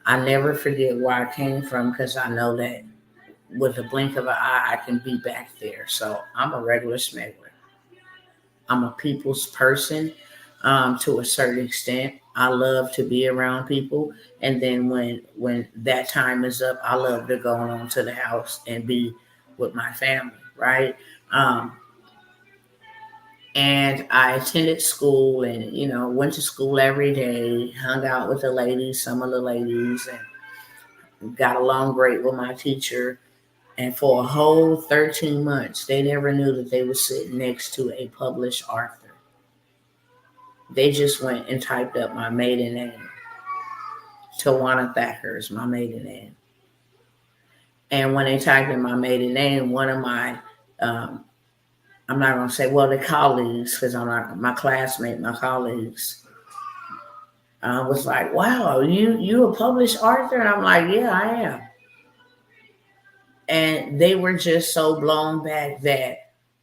I never forget where I came from because I know that with a blink of an eye, I can be back there. So I'm a regular smuggler. I'm a people's person to a certain extent. I love to be around people, and then when that time is up, I love to go on to the house and be with my family, right? Um, and I attended school, and went to school every day, hung out with the ladies, some of the ladies, and got along great with my teacher. And for a whole 13 months, they never knew that they were sitting next to a published author. They just went and typed up my maiden name. Tawana Thacker is my maiden name. And when they typed in my maiden name, one of my, um, I'm not going to say, well, the colleagues, because I'm not my classmate, my colleagues, was like, wow, you a published author? And I'm like, yeah, I am. And they were just so blown back that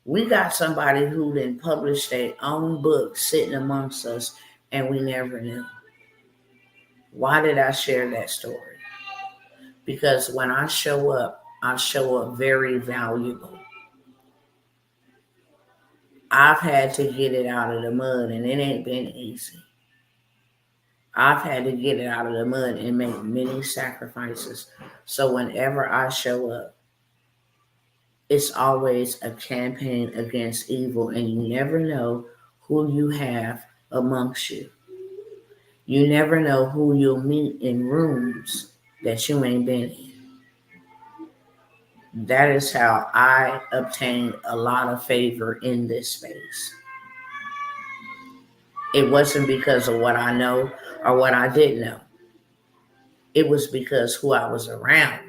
we got somebody who didn't publish their own book sitting amongst us, and we never knew. Why did I share that story? Because when I show up very valuable. I've had to get it out of the mud, and it ain't been easy. I've had to get it out of the mud and make many sacrifices. So whenever I show up, it's always a campaign against evil, and you never know who you have amongst you. You never know who you'll meet in rooms that you ain't been in. That is how I obtained a lot of favor in this space. It wasn't because of what I know or what I didn't know. It was because who I was around.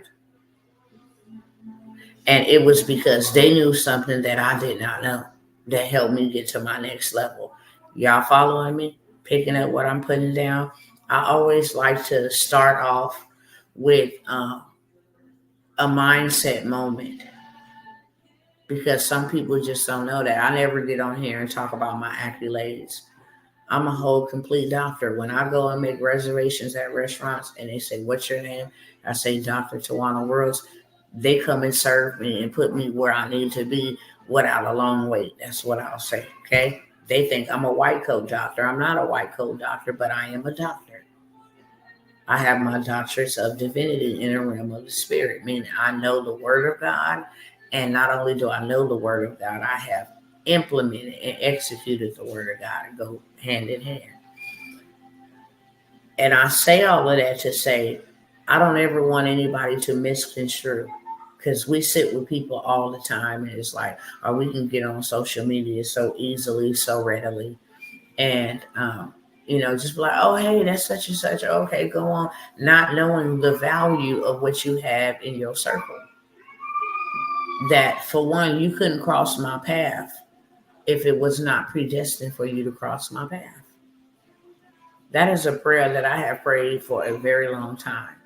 And it was because they knew something that I did not know that helped me get to my next level. Y'all following me? Picking up what I'm putting down? I always like to start off with a mindset moment because some people just don't know that. I never get on here and talk about my accolades. I'm a whole complete doctor. When I go and make reservations at restaurants and they say, what's your name? I say, Dr. Tawana Worlds. They come and serve me and put me where I need to be without a long wait. That's what I'll say. Okay. They think I'm a white coat doctor. I'm not a white coat doctor, but I am a doctor. I have my doctorates of divinity in the realm of the spirit, meaning I know the word of God. And not only do I know the word of God, I have implemented and executed the word of God and go hand in hand. And I say all of that to say, I don't ever want anybody to misconstrue because we sit with people all the time and it's like, oh, we can get on social media so easily, so readily. And, just be like, oh, hey, that's such and such. Okay, go on. Not knowing the value of what you have in your circle. That for one, you couldn't cross my path if it was not predestined for you to cross my path. That is a prayer that I have prayed for a very long time.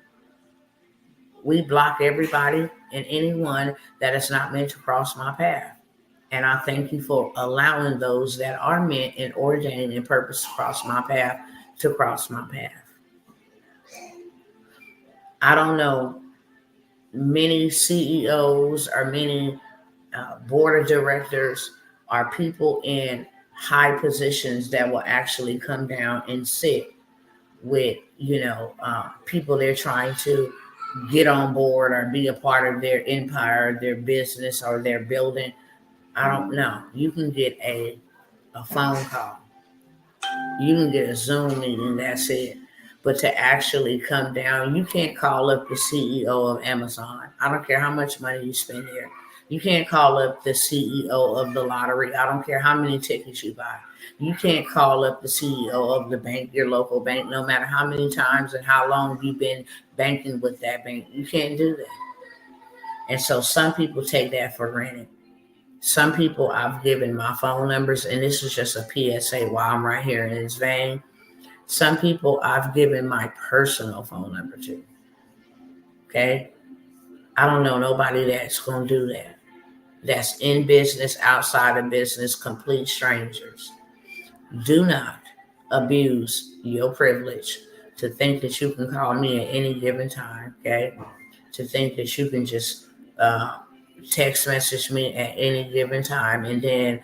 We block everybody and anyone that is not meant to cross my path. And I thank you for allowing those that are meant and ordained and purpose to cross my path to cross my path. I don't know many CEOs or many board of directors or people in high positions that will actually come down and sit with, people they're trying to get on board or be a part of their empire, their business, or their building. I don't know. You can get a phone call. You can get a Zoom meeting, that's it. But to actually come down, you can't call up the CEO of Amazon. I don't care how much money you spend there. You can't call up the CEO of the lottery. I don't care how many tickets you buy. You can't call up the CEO of the bank, your local bank, no matter how many times and how long you've been banking with that bank. You can't do that. And so some people take that for granted. Some people I've given my phone numbers, and this is just a PSA while I'm right here in this vein. Some people I've given my personal phone number to. Okay? I don't know nobody that's going to do that. That's in business, outside of business, complete strangers. Do not abuse your privilege to think that you can call me at any given time, okay? To think that you can just text message me at any given time and then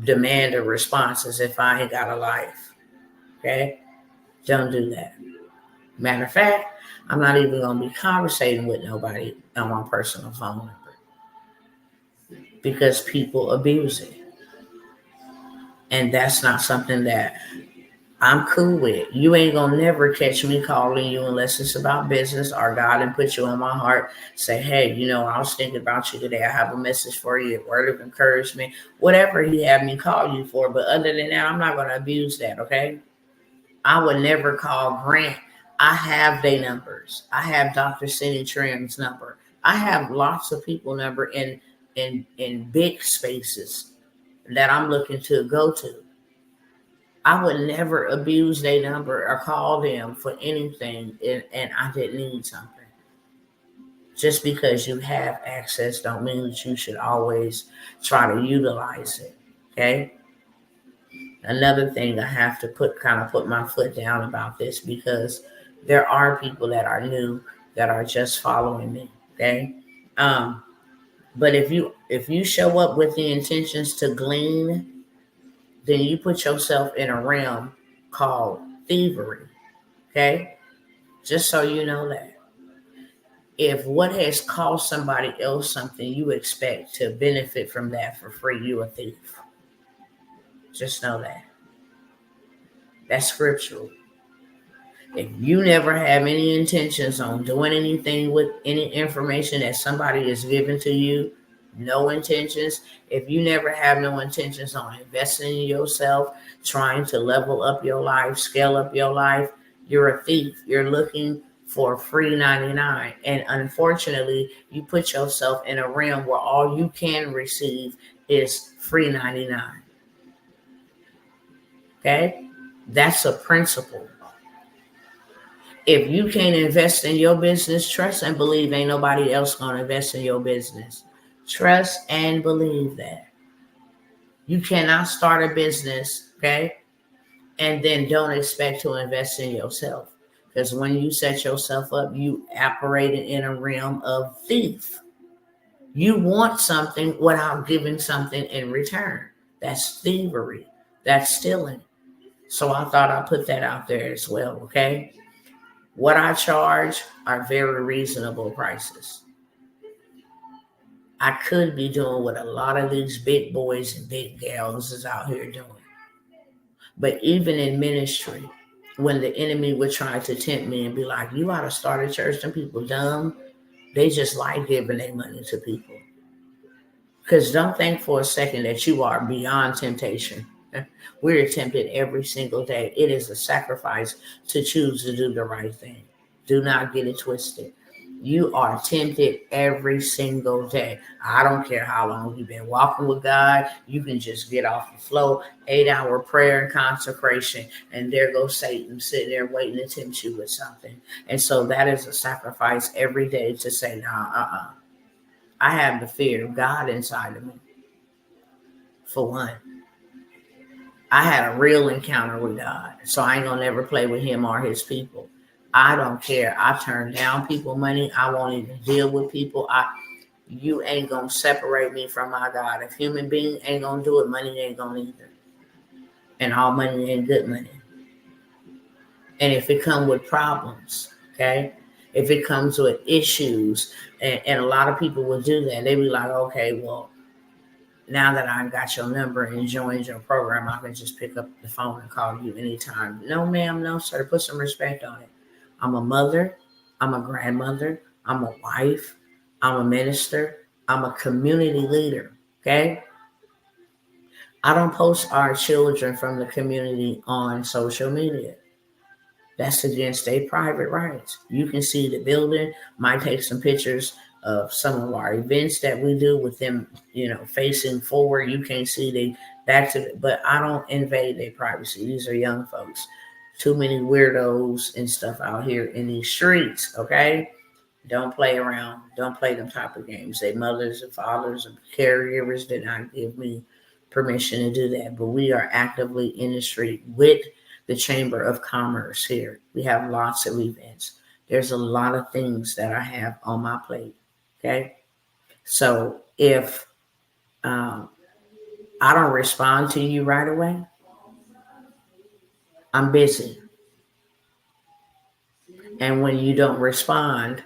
demand a response as if I ain't got a life, okay? Don't do that. Matter of fact, I'm not even going to be conversating with nobody on my personal phone number because people abuse it. And that's not something that I'm cool with. You ain't gonna never catch me calling you unless it's about business or God and put you on my heart. Say, hey, I was thinking about you today. I have a message for you, a word of encouragement, whatever he had me call you for. But other than that, I'm not gonna abuse that, okay? I would never call Grant. I have their numbers. I have Dr. Cindy Trim's number. I have lots of people number in big spaces that I'm looking to go to. I would never abuse their number or call them for anything and I didn't need something. Just because you have access don't mean that you should always try to utilize it. Okay? Another thing I have to put my foot down about this because there are people that are new that are just following me. Okay? But if you show up with the intentions to glean, then you put yourself in a realm called thievery. Okay? Just so you know that. If what has cost somebody else something, you expect to benefit from that for free, you a thief. Just know that. That's scriptural. If you never have any intentions on doing anything with any information that somebody is giving to you, no intentions. If you never have no intentions on investing in yourself, trying to level up your life, scale up your life, you're a thief. You're looking for free 99. And unfortunately, you put yourself in a realm where all you can receive is free 99. Okay? That's a principle. If you can't invest in your business, trust and believe ain't nobody else going to invest in your business. Trust and believe that. You cannot start a business, okay, and then don't expect to invest in yourself. Because when you set yourself up, you operated in a realm of thief. You want something without giving something in return. That's thievery. That's stealing. So I thought I'd put that out there as well, okay? What I charge are very reasonable prices. I could be doing what a lot of these big boys and big gals is out here doing. But even in ministry, when the enemy would try to tempt me and be like, you ought to start a church, and people dumb, they just like giving their money to people. Because don't think for a second that you are beyond temptation. We're tempted every single day. It is a sacrifice to choose to do the right thing. Do not get it twisted. You are tempted every single day. I don't care how long you've been walking with God. You can just get off the flow, 8-hour prayer and consecration, and there goes Satan sitting there waiting to tempt you with something. And so that is a sacrifice every day to say, nah, I have the fear of God inside of me. For one, I had a real encounter with God, so I ain't gonna never play with him or his people. I don't care. I turn down people money. I won't even deal with people. You ain't gonna separate me from my God. If human being ain't gonna do it, money ain't gonna either. And all money ain't good money. And if it comes with problems, okay, if it comes with issues, and a lot of people will do that, they be like, okay, well, now that I've got your number and joined your program, I can just pick up the phone and call you anytime. No, ma'am, no, sir. Put some respect on it. I'm a mother. I'm a grandmother. I'm a wife. I'm a minister. I'm a community leader. Okay? I don't post our children from the community on social media. That's against their private rights. You can see the building, might take some pictures of some of our events that we do with them, facing forward. You can't see they back to it, but I don't invade their privacy. These are young folks. Too many weirdos and stuff out here in these streets, okay? Don't play around. Don't play them type of games. Their mothers and fathers and caregivers did not give me permission to do that. But we are actively in the street with the Chamber of Commerce here. We have lots of events. There's a lot of things that I have on my plate. Okay. So if I don't respond to you right away, I'm busy. And when you don't respond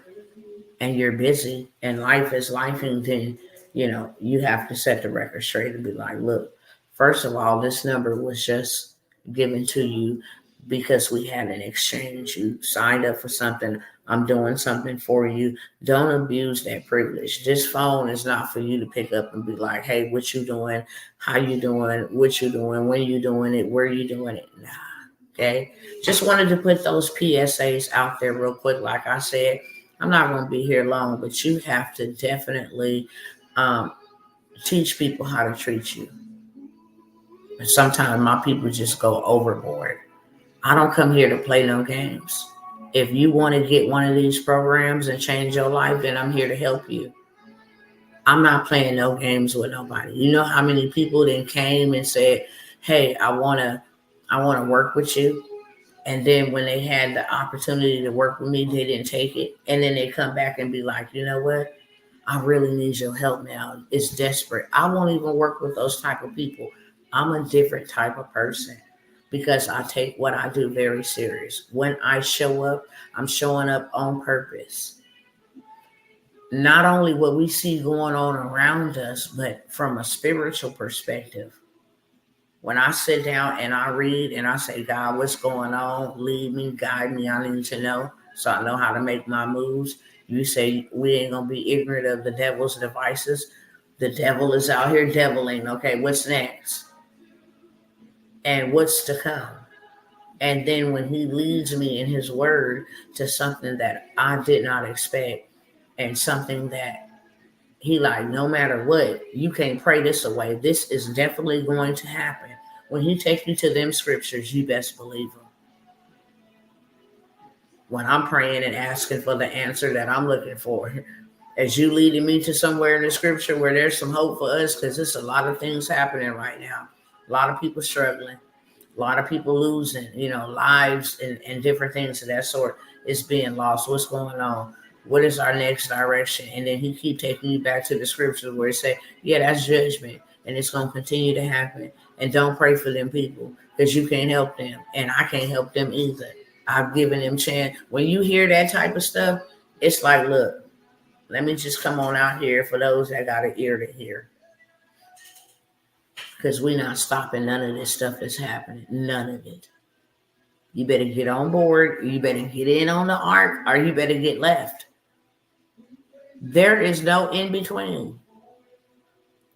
and you're busy and life is life, and then, you have to set the record straight and be like, look, first of all, this number was just given to you because we had an exchange. You signed up for something. I'm doing something for you. Don't abuse that privilege. This phone is not for you to pick up and be like, hey, what you doing? How you doing? What you doing? When you doing it? Where you doing it? Nah. Okay. Just wanted to put those PSAs out there real quick. Like I said, I'm not going to be here long, but you have to definitely um, teach people how to treat you. And sometimes my people just go overboard. I don't come here to play no games. If you want to get one of these programs and change your life, then I'm here to help you. I'm not playing no games with nobody. You know how many people then came and said, hey, I wanna work with you. And then when they had the opportunity to work with me, they didn't take it. And then they come back and be like, you know what? I really need your help now. It's desperate. I won't even work with those type of people. I'm a different type of person because I take what I do very serious. When I show up, I'm showing up on purpose. Not only what we see going on around us, but from a spiritual perspective. When I sit down and I read and I say, God, what's going on? Lead me, guide me. I need to know so I know how to make my moves. You say we ain't going to be ignorant of the devil's devices. The devil is out here deviling. Okay, what's next? And what's to come? And then when he leads me in his word to something that I did not expect and something that he like, no matter what, you can't pray this away. This is definitely going to happen. When he takes you to them scriptures, you best believe them. When I'm praying and asking for the answer that I'm looking for, as you leading me to somewhere in the scripture where there's some hope for us, because there's a lot of things happening right now. A lot of people struggling. A lot of people losing, lives and different things of that sort is being lost. What's going on? What is our next direction? And then he keep taking you back to the scriptures where it say, yeah, that's judgment. And it's going to continue to happen. And don't pray for them people because you can't help them. And I can't help them either. I've given them chance. When you hear that type of stuff, it's like, look, let me just come on out here for those that got an ear to hear. Because we're not stopping none of this stuff that's happening. None of it. You better get on board. You better get in on the ark, or you better get left. There is no in between.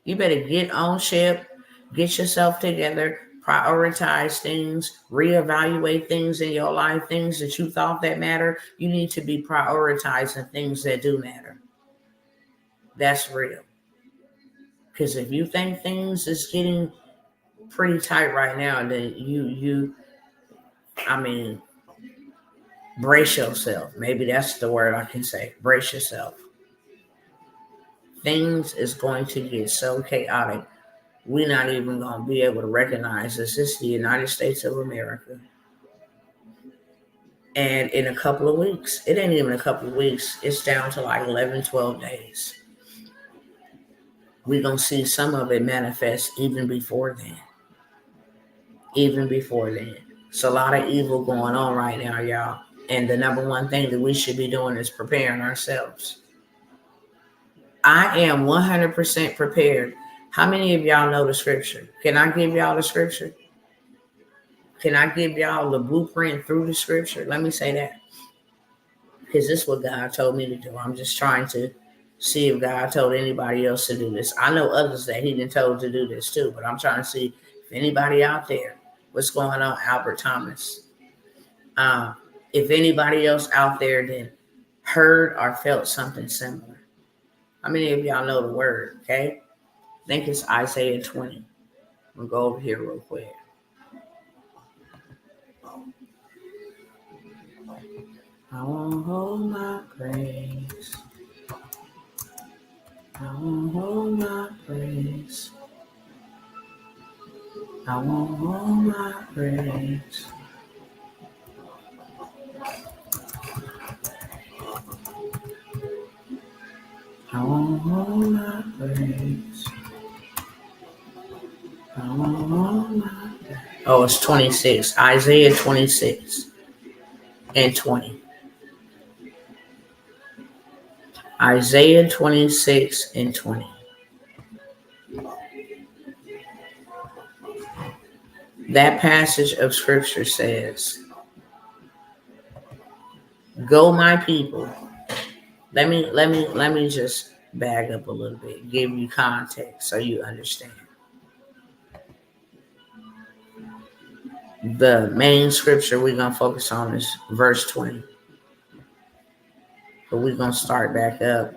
You better get on ship, get yourself together, prioritize things, reevaluate things in your life, things that you thought that matter. You need to be prioritizing things that do matter. That's real. Because if you think things is getting pretty tight right now, then brace yourself. Maybe that's the word I can say. Brace yourself. Things is going to get so chaotic. We're not even going to be able to recognize this. This is the United States of America. And in a couple of weeks, it ain't even a couple of weeks, it's down to like 11, 12 days. We're going to see some of it manifest even before then. Even before then. It's a lot of evil going on right now, y'all. And the number one thing that we should be doing is preparing ourselves. I am 100% prepared. How many of y'all know the scripture? Can I give y'all the scripture? Can I give y'all the blueprint through the scripture? Let me say that. Because this is what God told me to do. I'm just trying to see if God told anybody else to do this. I know others that he didn't told to do this too, but I'm trying to see if anybody out there, what's going on, Albert Thomas. If anybody else out there that heard or felt something similar. How many of y'all know the word, okay? I think it's Isaiah 20. We'll go over here real quick. I won't hold my praise. I won't hold my praise. I won't hold my praise. All my praise. All my praise. Oh, it's 26. Isaiah 26 and 20. Isaiah 26 and 20. That passage of scripture says, "Go, my people." Let me just bag up a little bit, give you context so you understand. The main scripture we're gonna focus on is verse 20, but we're gonna start back up.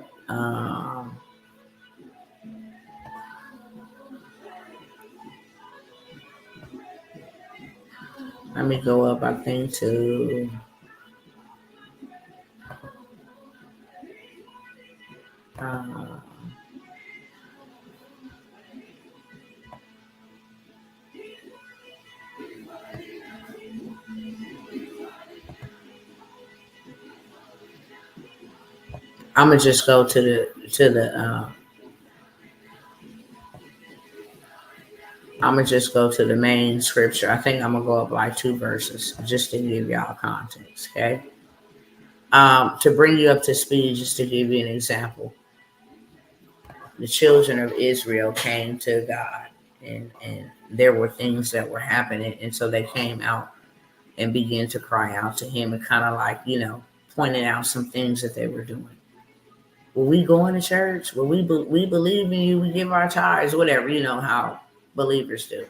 Let me go up, I think, to uh, I'm gonna just go to the I'm gonna just go to the main scripture. I think I'm gonna go up like 2 verses just to give y'all context, okay? To bring you up to speed, just to give you an example, the children of Israel came to God, and there were things that were happening, and so they came out and began to cry out to Him, and kind of like, pointing out some things that they were doing. Well, we going to church? Well, we believe in you. We give our tithes, whatever. You know how believers do.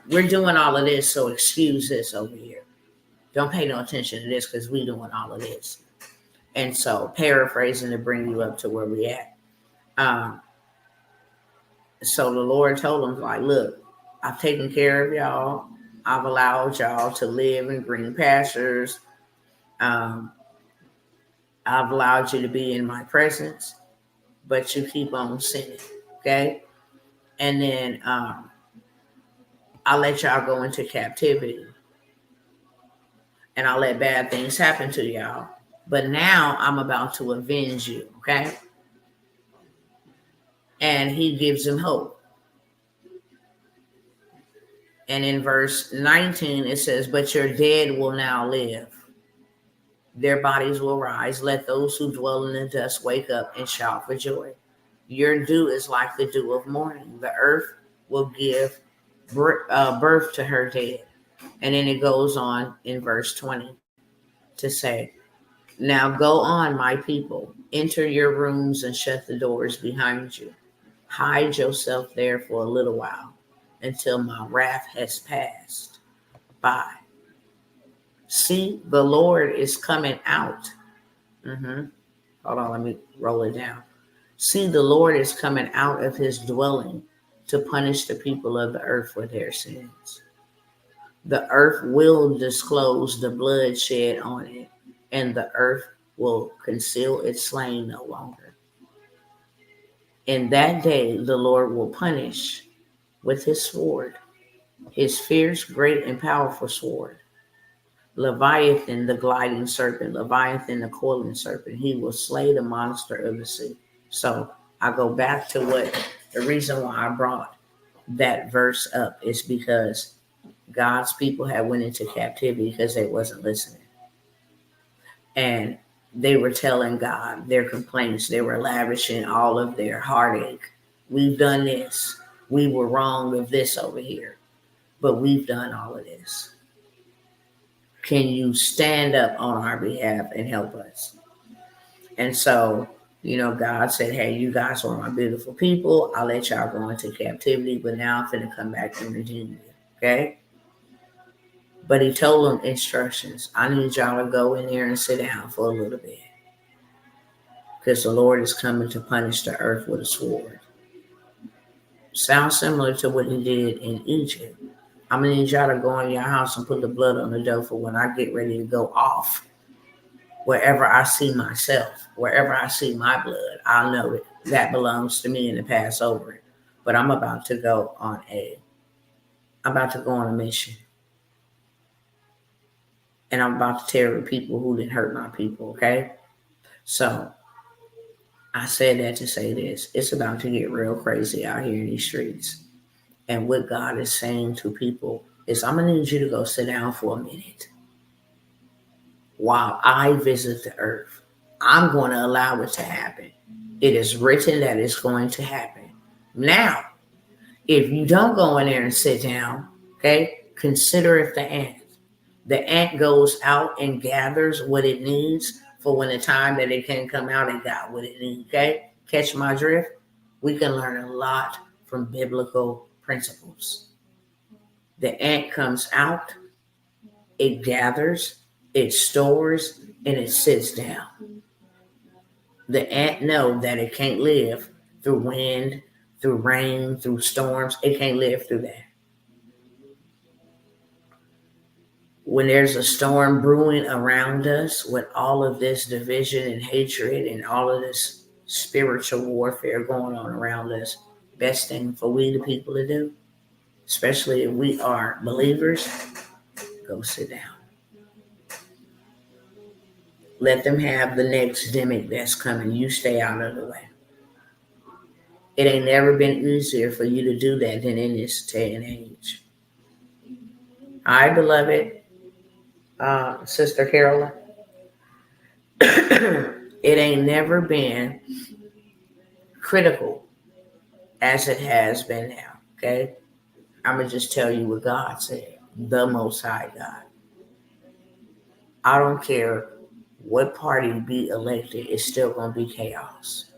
We're doing all of this, so excuse this over here. Don't pay no attention to this because we doing all of this. And so, paraphrasing to bring you up to where we at. So the Lord told them, like, look, I've taken care of y'all. I've allowed y'all to live in green pastures. I've allowed you to be in my presence, but you keep on sinning, okay? And then I'll let y'all go into captivity, and I'll let bad things happen to y'all. But now I'm about to avenge you, okay? And He gives them hope. And in verse 19, it says, but your dead will now live. Their bodies will rise. Let those who dwell in the dust wake up and shout for joy. Your dew is like the dew of morning. The earth will give birth to her dead. And then it goes on in verse 20 to say, now go on, my people. Enter your rooms and shut the doors behind you. Hide yourself there for a little while until my wrath has passed by. See, the Lord is coming out. Hold on, let me roll it down. See, the Lord is coming out of His dwelling to punish the people of the earth for their sins. The earth will disclose the blood shed on it, and the earth will conceal its slain no longer. In that day, the Lord will punish with His sword, His fierce, great, and powerful sword. Leviathan, the gliding serpent, Leviathan, the coiling serpent. He will slay the monster of the sea. So I go back to the reason why I brought that verse up is because God's people had went into captivity because they wasn't listening. And they were telling God their complaints. They were lavishing all of their heartache. We've done this. We were wrong with this over here, but we've done all of this. Can you stand up on our behalf and help us? And so, God said, hey, you guys are my beautiful people. I'll let y'all go into captivity, but now I'm going to come back and redeem you. Okay? But He told them instructions. I need y'all to go in there and sit down for a little bit, because the Lord is coming to punish the earth with a sword. Sounds similar to what He did in Egypt. I'm going to need y'all to go in your house and put the blood on the door for when I get ready to go off. Wherever I see myself, wherever I see my blood, I'll know that belongs to me and to pass over it. But I'm about to go on a mission. And I'm about to tell the people who didn't hurt my people, okay? So I said that to say this. It's about to get real crazy out here in these streets. And what God is saying to people is, I'm going to need you to go sit down for a minute while I visit the earth. I'm going to allow it to happen. It is written that it's going to happen. Now, if you don't go in there and sit down, okay, consider it the ant. The ant goes out and gathers what it needs for when the time that it can come out, it got what it needs, okay? Catch my drift? We can learn a lot from biblical principles. The ant comes out, it gathers, it stores, and it sits down. The ant knows that it can't live through wind, through rain, through storms. It can't live through that. When there's a storm brewing around us with all of this division and hatred and all of this spiritual warfare going on around us, best thing for we the people to do, especially if we are believers, go sit down. Let them have the next demic that's coming. You stay out of the way. It ain't never been easier for you to do that than in this day and age. All right, beloved, Sister Carolyn, it ain't never been critical as it has been now, okay? I'm going to just tell you what God said, the Most High God. I don't care what party be elected, it's still going to be chaos.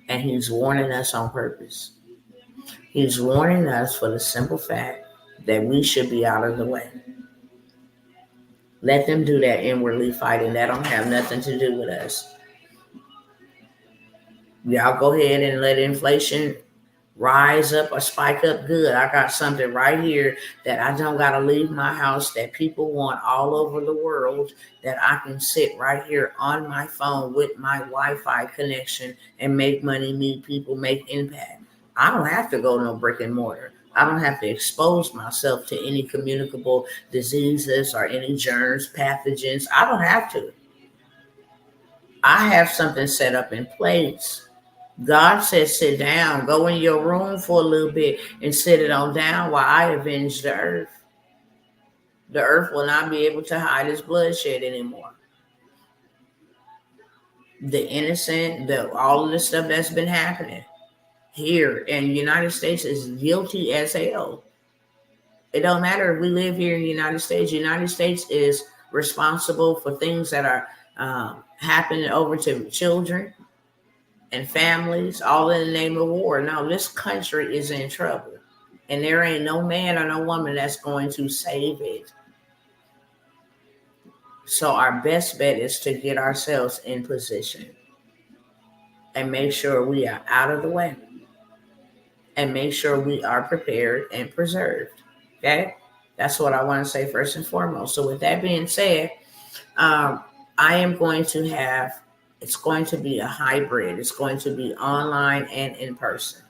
And he's warning us on purpose. He's warning us for the simple fact that we should be out of the way. Let them do that inwardly fighting. That don't have nothing to do with us. Y'all go ahead and let inflation rise up or spike up good. I got something right here that I don't got to leave my house that people want all over the world, that I can sit right here on my phone with my Wi-Fi connection and make money, meet people, make impact. I don't have to go no brick and mortar. I don't have to expose myself to any communicable diseases or any germs, pathogens. I don't have to. I have something set up in place. God said, sit down, go in your room for a little bit and sit it on down while I avenge the earth. The earth will not be able to hide its bloodshed anymore. The innocent, all of the stuff that's been happening here in the United States is guilty as hell. It don't matter if we live here in the United States. The United States is responsible for things that are happening over to children and families, all in the name of war. Now, this country is in trouble, and there ain't no man or no woman that's going to save it. So our best bet is to get ourselves in position and make sure we are out of the way and make sure we are prepared and preserved. Okay? That's what I want to say first and foremost. So with that being said, I am going to have, it's going to be a hybrid. It's going to be online and in person.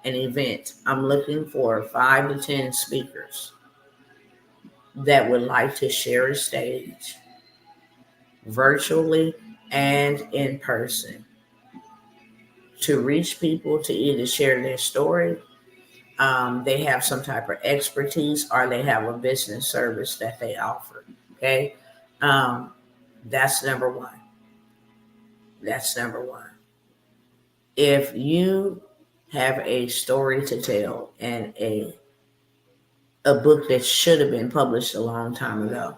An event. I'm looking for 5 to 10 speakers that would like to share a stage virtually and in person to reach people to either share their story, they have some type of expertise, or they have a business service that they offer. Okay. That's number one. That's number one. If you have a story to tell and a book that should have been published a long time ago,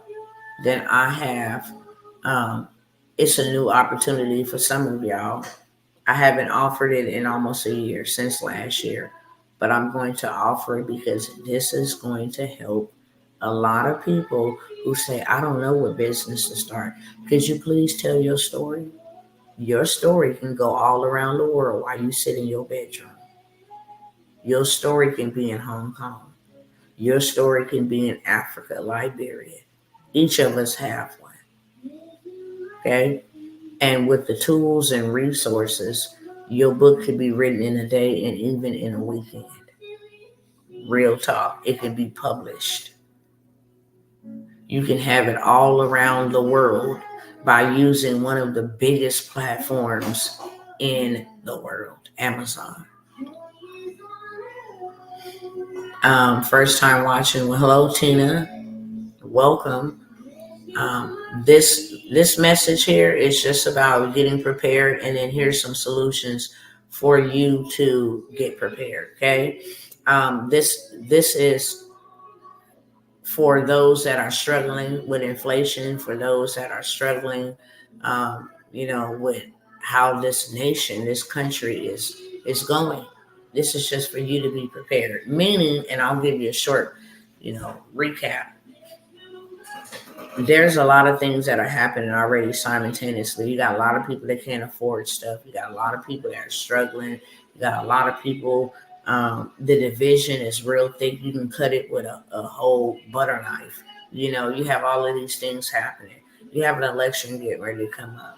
then I have, it's a new opportunity for some of y'all. I haven't offered it in almost a year, since last year, but I'm going to offer it because this is going to help a lot of people who say, I don't know what business to start. Could you please tell your story? Your story can go all around the world while you sit in your bedroom. Your story can be in Hong Kong. Your story can be in Africa, Liberia. Each of us have one. Okay? And with the tools and resources, your book could be written in a day and even in a weekend. Real talk. It can be published. You can have it all around the world by using one of the biggest platforms in the world, Amazon. First time watching. Well, hello, Tina. Welcome. This message here is just about getting prepared, and then here's some solutions for you to get prepared. Okay. This is for those that are struggling with inflation, for those that are struggling, with how this nation, this country is going. This is just for you to be prepared. Meaning, and I'll give you a short, recap. There's a lot of things that are happening already simultaneously. You got a lot of people that can't afford stuff. You got a lot of people that are struggling. You got a lot of people. The division is real thick. You can cut it with a whole butter knife. You have all of these things happening. You have an election getting ready to come up.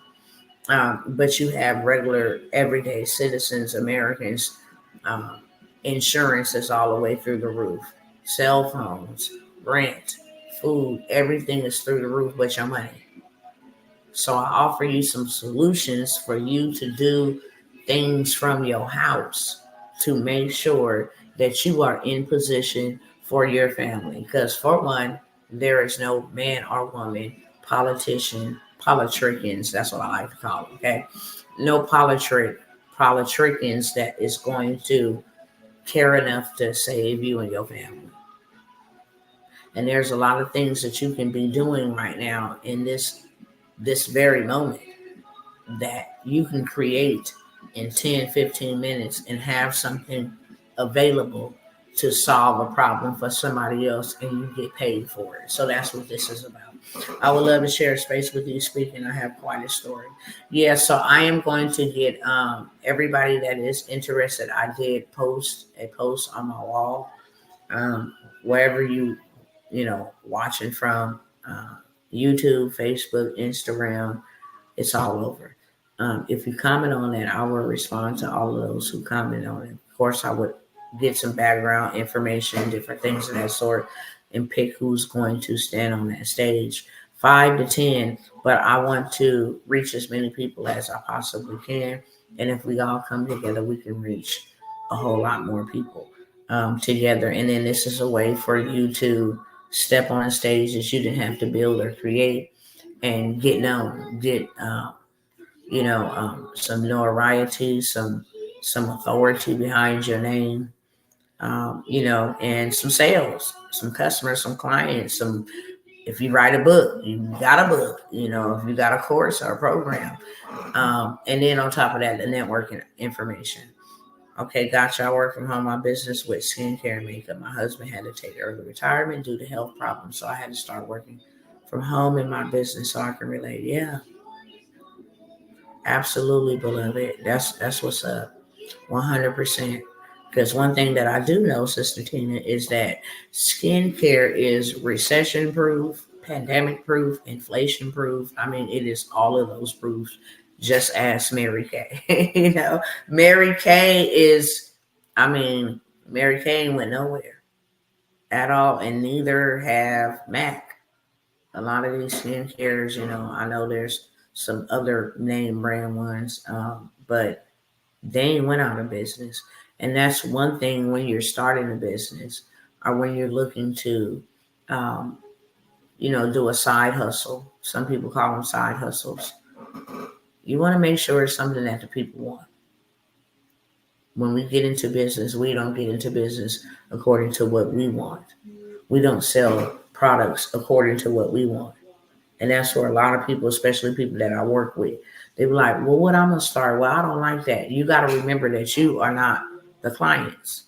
But you have regular, everyday citizens, Americans. Insurance is all the way through the roof. Cell phones, rent, food, everything is through the roof but your money. So I offer you some solutions for you to do things from your house to make sure that you are in position for your family. Because for one, there is no man or woman, politicians, that's what I like to call them, okay? No politicians that is going to care enough to save you and your family. And there's a lot of things that you can be doing right now in this very moment that you can create in 10, 15 minutes and have something available to solve a problem for somebody else, and you get paid for it. So that's what this is about. I would love to share a space with you speaking. I have quite a story. Yeah, so I am going to get everybody that is interested. I did post a post on my wall, wherever watching from, YouTube, Facebook, Instagram, it's all over. If you comment on that, I will respond to all of those who comment on it. Of course, I would get some background information, different things of that sort, and pick who's going to stand on that stage. 5 to 10, but I want to reach as many people as I possibly can. And if we all come together, we can reach a whole lot more people together. And then this is a way for you to step on a stage that you didn't have to build or create and get known, get some notoriety, some authority behind your name, and some sales, some customers, some clients, if you write a book, you got a book, if you got a course or a program. And then on top of that, the networking information. Okay, gotcha. I work from home. My business with skincare and makeup. My husband had to take early retirement due to health problems, so I had to start working from home in my business so I can relate. Yeah, absolutely, beloved. That's what's up. 100%. Because one thing that I do know, Sister Tina, is that skincare is recession proof, pandemic proof, inflation proof. I mean, it is all of those proofs. Just ask Mary Kay. Mary Kay Mary Kay went nowhere at all, and neither have MAC. A lot of these skincares, I know there's some other name brand ones, but they ain't went out of business. And that's one thing when you're starting a business or when you're looking to, do a side hustle. Some people call them side hustles. You want to make sure it's something that the people want. When we get into business, we don't get into business according to what we want. We don't sell products according to what we want. And that's where a lot of people, especially people that I work with, they be like, well, what I'm going to start? Well, I don't like that. You got to remember that you are not the clients.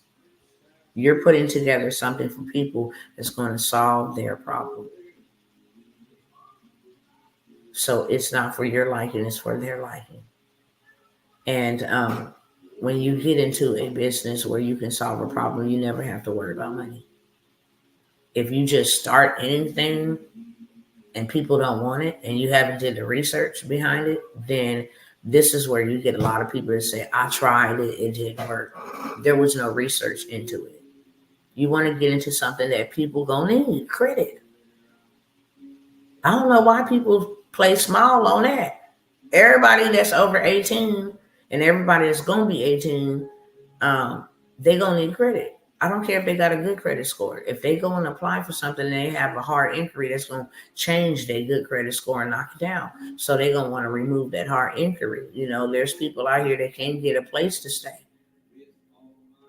You're putting together something for people that's going to solve their problem. So it's not for your liking, it's for their liking. And when you get into a business where you can solve a problem, you never have to worry about money. If you just start anything and people don't want it and you haven't did the research behind it, then this is where you get a lot of people that say, I tried it, it didn't work. There was no research into it. You want to get into something that people gonna need credit. I don't know why people Play small on that. Everybody that's over 18 and everybody that's going to be 18, they're going to need credit. I don't care if they got a good credit score. If they go and apply for something and they have a hard inquiry that's going to change their good credit score and knock it down. So they're going to want to remove that hard inquiry. There's people out here that can't get a place to stay.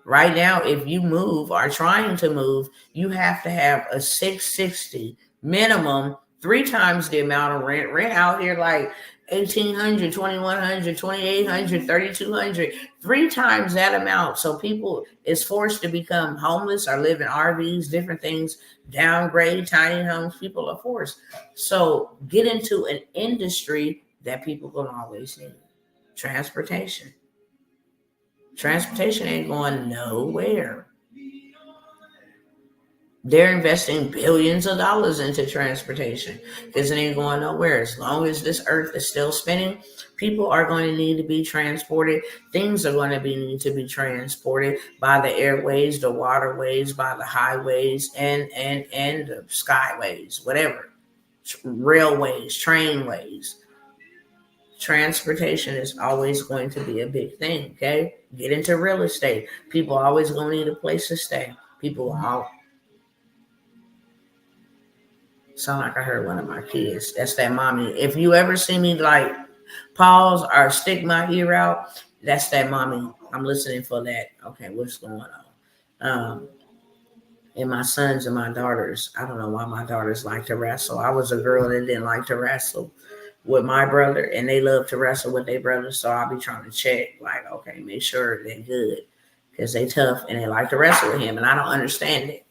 Right now, if you move or trying to move, you have to have a 660 minimum, 3 times the amount of rent. Rent out here like 1,800, 2,100, 2,800, 3,200, 3 times that amount. So people is forced to become homeless or live in RVs, different things, downgrade, tiny homes. People are forced. So get into an industry that people will always need. Transportation. Transportation ain't going nowhere. They're investing billions of dollars into transportation because it ain't going nowhere. As long as this earth is still spinning, people are going to need to be transported. Things are going to need to be transported by the airways, the waterways, by the highways, and the skyways, whatever. Railways, trainways. Transportation is always going to be a big thing, okay? Get into real estate. People are always going to need a place to stay. People are sound like I heard one of my kids. That's that mommy. If you ever see me like pause or stick my ear out, that's that mommy. I'm listening for that. Okay, what's going on? And my sons and my daughters, I don't know why my daughters like to wrestle. I was a girl that didn't like to wrestle with my brother, and they love to wrestle with their brother. So I'll be trying to check, like, okay, make sure they're good because they tough and they like to wrestle with him, and I don't understand it.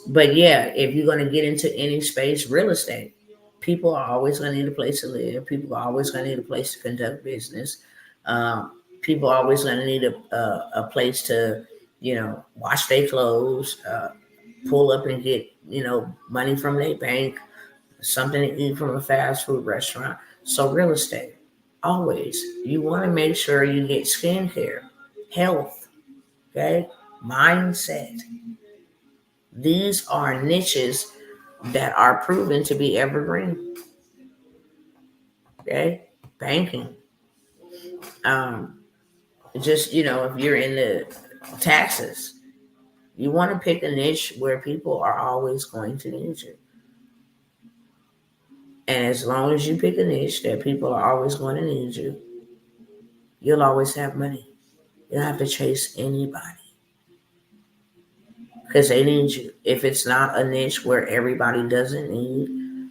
But yeah, if you're going to get into any space, real estate, people are always going to need a place to live. People are always going to need a place to conduct business. People are always going to need a place to, wash their clothes, pull up and get, money from their bank, something to eat from a fast food restaurant. So real estate, always, you want to make sure you get skincare, health, okay, mindset. These are niches that are proven to be evergreen. Okay, banking. Just if you're in the taxes, you want to pick a niche where people are always going to need you. And as long as you pick a niche that people are always going to need you, you'll always have money. You don't have to chase anybody because they need you. If it's not a niche where everybody doesn't need,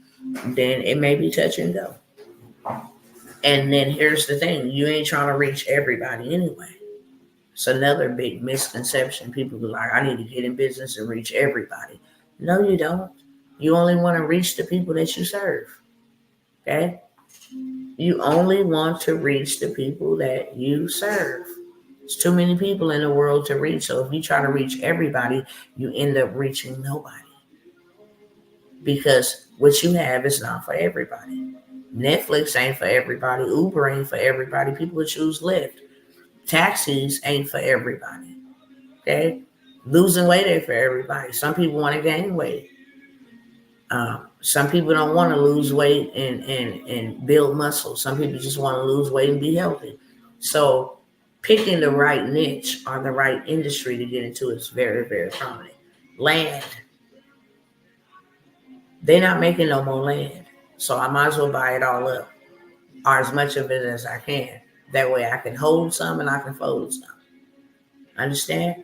then it may be touch and go. And then here's the thing, you ain't trying to reach everybody anyway. It's another big misconception. People be like, I need to get in business and reach everybody. No, you don't. You only want to reach the people that you serve. Okay? You only want to reach the people that you serve. There's too many people in the world to reach. So if you try to reach everybody, you end up reaching nobody. Because what you have is not for everybody. Netflix ain't for everybody. Uber ain't for everybody. People choose Lyft. Taxis ain't for everybody. Okay? Losing weight ain't for everybody. Some people want to gain weight. Some people don't want to lose weight and build muscle. Some people just want to lose weight and be healthy. So picking the right niche or the right industry to get into is very, very prominent. Land. They're not making no more land. So I might as well buy it all up, or as much of it as I can. That way I can hold some and I can fold some. Understand?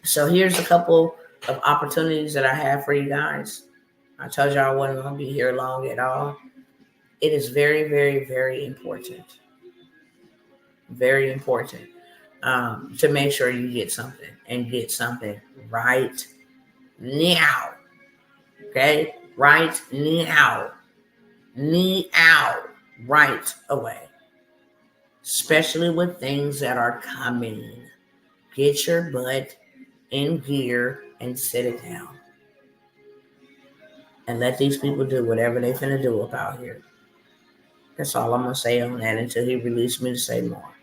So here's a couple of opportunities that I have for you guys. I told you I wasn't going to be here long at all. It is very, very, very important. Very important to make sure you get something and get something right now. Okay? Right now. Right away. Especially with things that are coming. Get your butt in gear and sit it down. And let these people do whatever they finna do up out here. That's all I'm gonna say on that until he releases me to say more.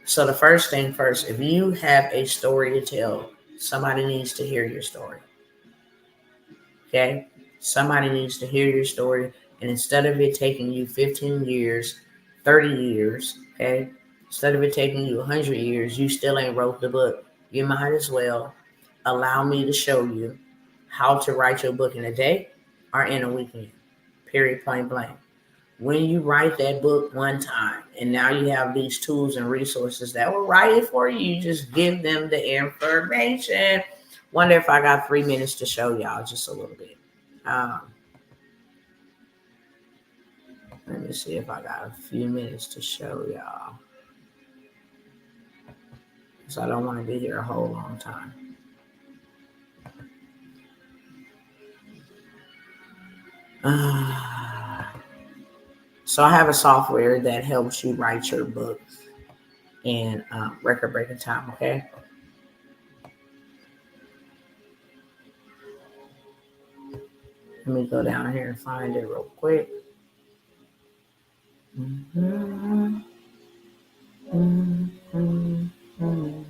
So the first thing first, if you have a story to tell, somebody needs to hear your story. Okay? Somebody needs to hear your story. And instead of it taking you 15 years, 30 years, okay? Instead of it taking you 100 years, you still ain't wrote the book. You might as well allow me to show you how to write your book in a day or in a weekend. Period, point blank. When you write that book one time and now you have these tools and resources that will write it for you, you just give them the information. Wonder if I got 3 minutes to show y'all just a little bit. Um, Let me see if I got a few minutes to show y'all. Because I don't want to be here a whole long time. So I have a software that helps you write your book in record breaking time, okay? Let me go down here and find it real quick. Mm-hmm. Mm-hmm. Mm-hmm.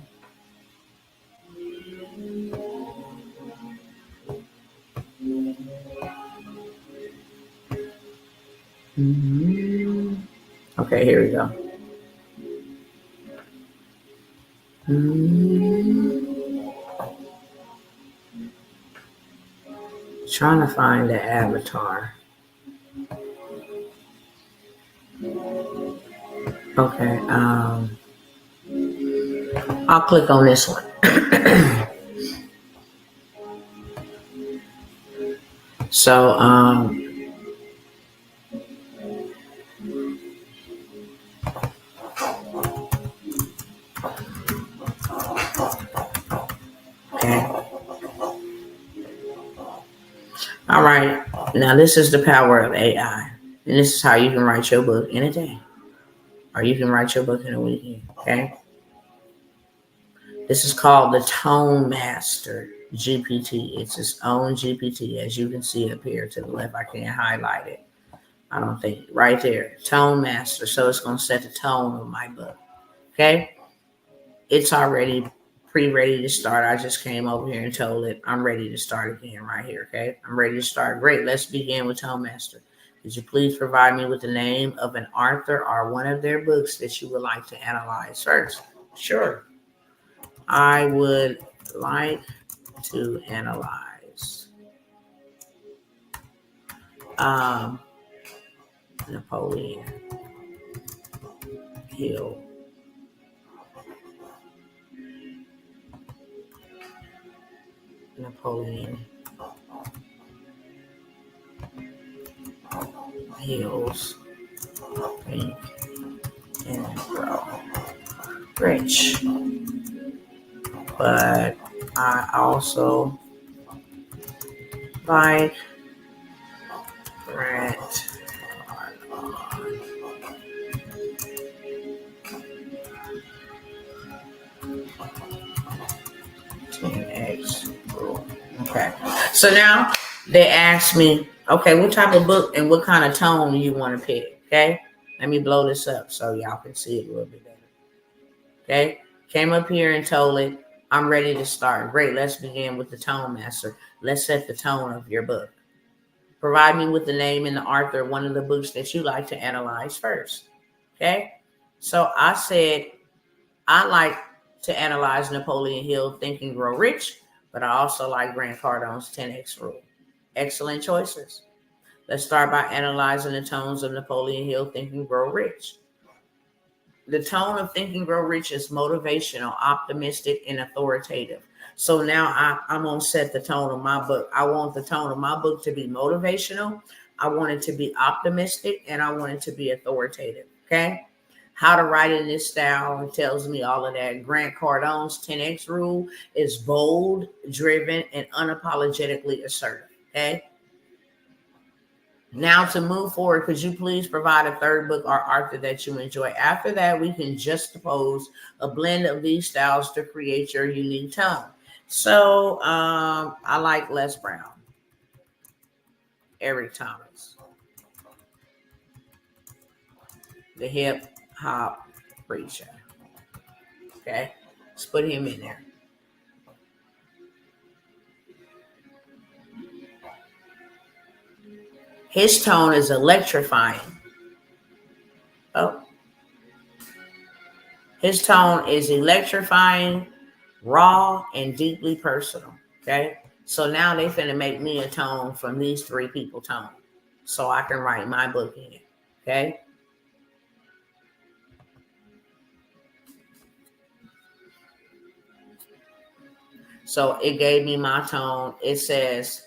Mm-hmm. Okay, here we go. Mm-hmm. Trying to find the avatar. Okay, I'll click on this one. So, okay. All right. Now, this is the power of AI. And this is how you can write your book in a day. Or you can write your book in a weekend. Okay. This is called the Tone Master GPT. It's its own GPT, as you can see up here to the left. I can't highlight it. I don't think. Right there. Tone Master. So it's going to set the tone of my book. Okay. It's already pre-ready to start. I just came over here and told it I'm ready to start again right here. Okay. I'm ready to start. Great. Let's begin with Tone Master. Could you please provide me with the name of an author or one of their books that you would like to analyze first? Sure. I would like to analyze um, Napoleon Hill. Napoleon Hill's Think and Grow Rich. But I also like Grant Cardone. 10x rule. Okay. So now they asked me, okay, what type of book and what kind of tone you want to pick? Okay. Let me blow this up so y'all can see it a little bit better. Okay. Came up here and told it, I'm ready to start. Great. Let's begin with the tone master. Let's set the tone of your book. Provide me with the name and the author of one of the books that you like to analyze first. Okay. So I said, I like to analyze Napoleon Hill Think and Grow Rich, but I also like Grant Cardone's 10x rule. Excellent choices. Let's start by analyzing the tones of Napoleon Hill Think and Grow Rich. The tone of Think and Grow Rich is motivational, optimistic, and authoritative. So now I'm going to set the tone of my book. I want the tone of my book to be motivational. I want it to be optimistic, and I want it to be authoritative. Okay. How to write in this style, it tells me all of that. Grant Cardone's 10x rule is bold, driven, and unapologetically assertive. Okay. Now to move forward, could you please provide a third book or author that you enjoy? After that, we can juxtapose a blend of these styles to create your unique tone. So I like Les Brown, Eric Thomas, the hip hop preacher. Okay, let's put him in there. His tone is electrifying. Oh, his tone is electrifying, raw, and deeply personal. Okay. So now they finna make me a tone from these three people tone. So I can write my book in it. Okay. So it gave me my tone. It says,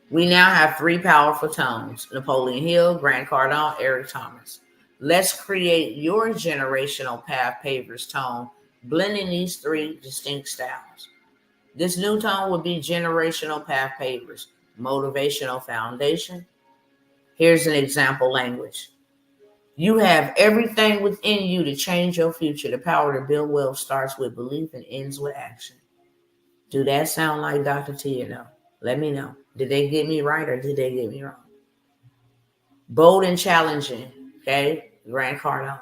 we now have three powerful tones: Napoleon Hill, Grant Cardone, Eric Thomas. Let's create your generational path pavers tone, blending these three distinct styles. This new tone would be generational path pavers, motivational foundation. Here's an example language. You have everything within you to change your future. The power to build wealth starts with belief and ends with action. Do that sound like Dr. T? No. Let me know. Did they get me right or did they get me wrong? Bold and challenging. Okay. Grant Cardone.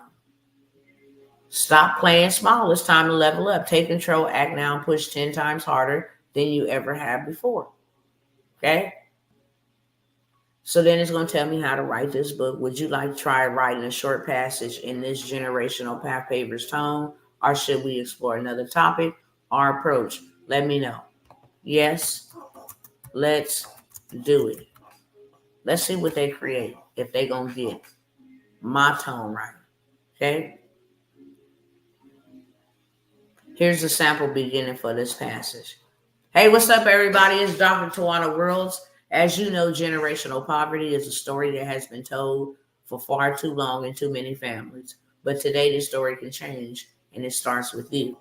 Stop playing small. It's time to level up. Take control, act now, and push 10 times harder than you ever have before. Okay. So then it's going to tell me how to write this book. Would you like to try writing a short passage in this generational path pavers tone? Or should we explore another topic or approach? Let me know. Yes, let's do it. Let's see what they create, if they going to get my tone right. Okay? Here's the sample beginning for this passage. Hey, what's up, everybody? It's Dr. Tawana Worlds. As you know, generational poverty is a story that has been told for far too long in too many families. But today, the story can change, and it starts with you.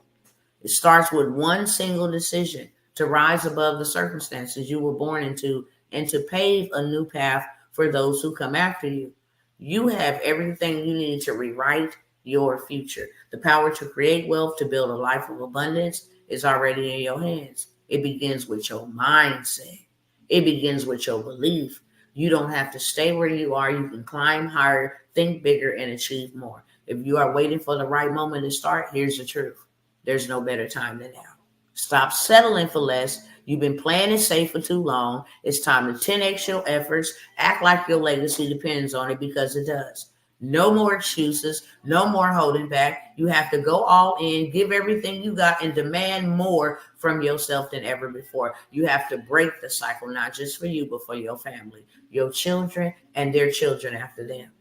It starts with one single decision to rise above the circumstances you were born into and to pave a new path for those who come after you. You have everything you need to rewrite your future. The power to create wealth, to build a life of abundance is already in your hands. It begins with your mindset. It begins with your belief. You don't have to stay where you are. You can climb higher, think bigger, and achieve more. If you are waiting for the right moment to start, here's the truth. There's no better time than now. Stop settling for less. You've been playing it safe for too long. It's time to 10x your efforts. Act like your legacy depends on it, because it does. No more excuses. No more holding back. You have to go all in, give everything you got, and demand more from yourself than ever before. You have to break the cycle, not just for you, but for your family, your children, and their children after them.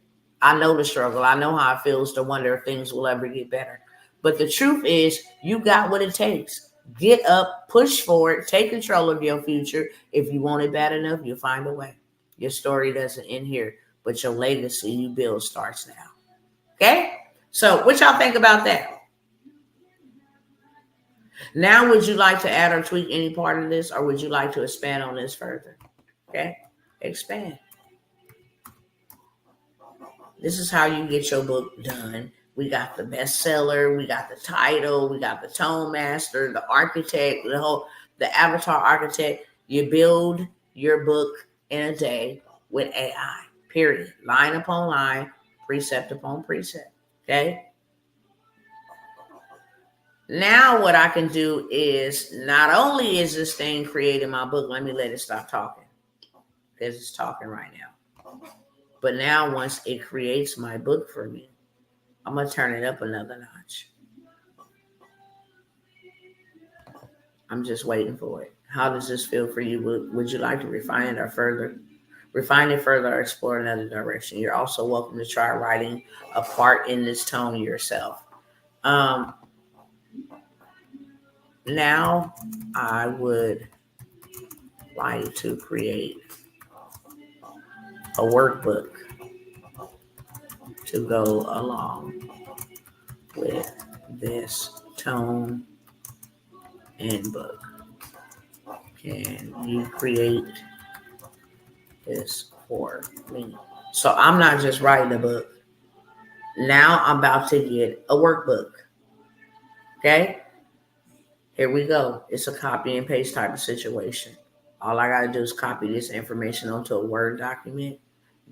I know the struggle. I know how it feels to wonder if things will ever get better. But the truth is, you got what it takes. Get up, push forward, take control of your future. If you want it bad enough, you'll find a way. Your story doesn't end here, but your legacy you build starts now. Okay? So what y'all think about that? Now, would you like to add or tweak any part of this, or would you like to expand on this further? Okay? Expand. This is how you get your book done. We got the bestseller, we got the title, we got the tone master, the architect, the avatar architect. You build your book in a day with AI, period. Line upon line, precept upon precept. Okay. Now what I can do is, not only is this thing creating my book, let me let it stop talking, because it's talking right now. But now once it creates my book for me, I'm going to turn it up another notch. I'm just waiting for it. How does this feel for you? Would you like to refine it further or explore another direction? You're also welcome to try writing a part in this tone yourself. Now I would like to create a workbook to go along with this tone and book. Can you create this for me? So I'm not just writing a book. Now I'm about to get a workbook. Okay? Here we go. It's a copy and paste type of situation. All I got to do is copy this information onto a Word document.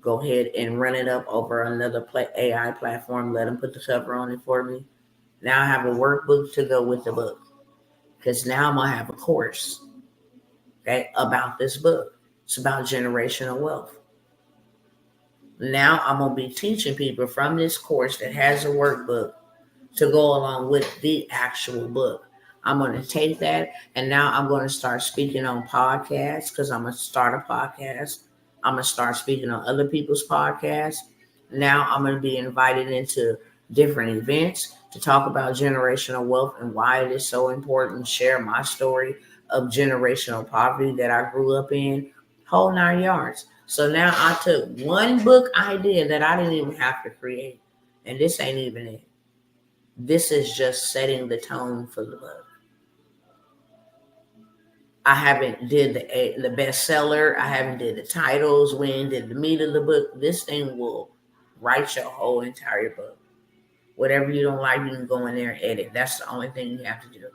Go ahead and run it up over another AI platform. Let them put the cover on it for me. Now I have a workbook to go with the book, because now I'm going to have a course, okay, about this book. It's about generational wealth. Now I'm going to be teaching people from this course that has a workbook to go along with the actual book. I'm going to take that and now I'm going to start speaking on podcasts because I'm going to start a podcast. I'm going to start speaking on other people's podcasts. Now I'm going to be invited into different events to talk about generational wealth and why it is so important, share my story of generational poverty that I grew up in, whole 9 yards. So now I took one book idea that I didn't even have to create, and this ain't even it. This is just setting the tone for the book. I haven't did the bestseller. I haven't did the titles. We ain't did the meat of the book. This thing will write your whole entire book. Whatever you don't like, you can go in there and edit. That's the only thing you have to do.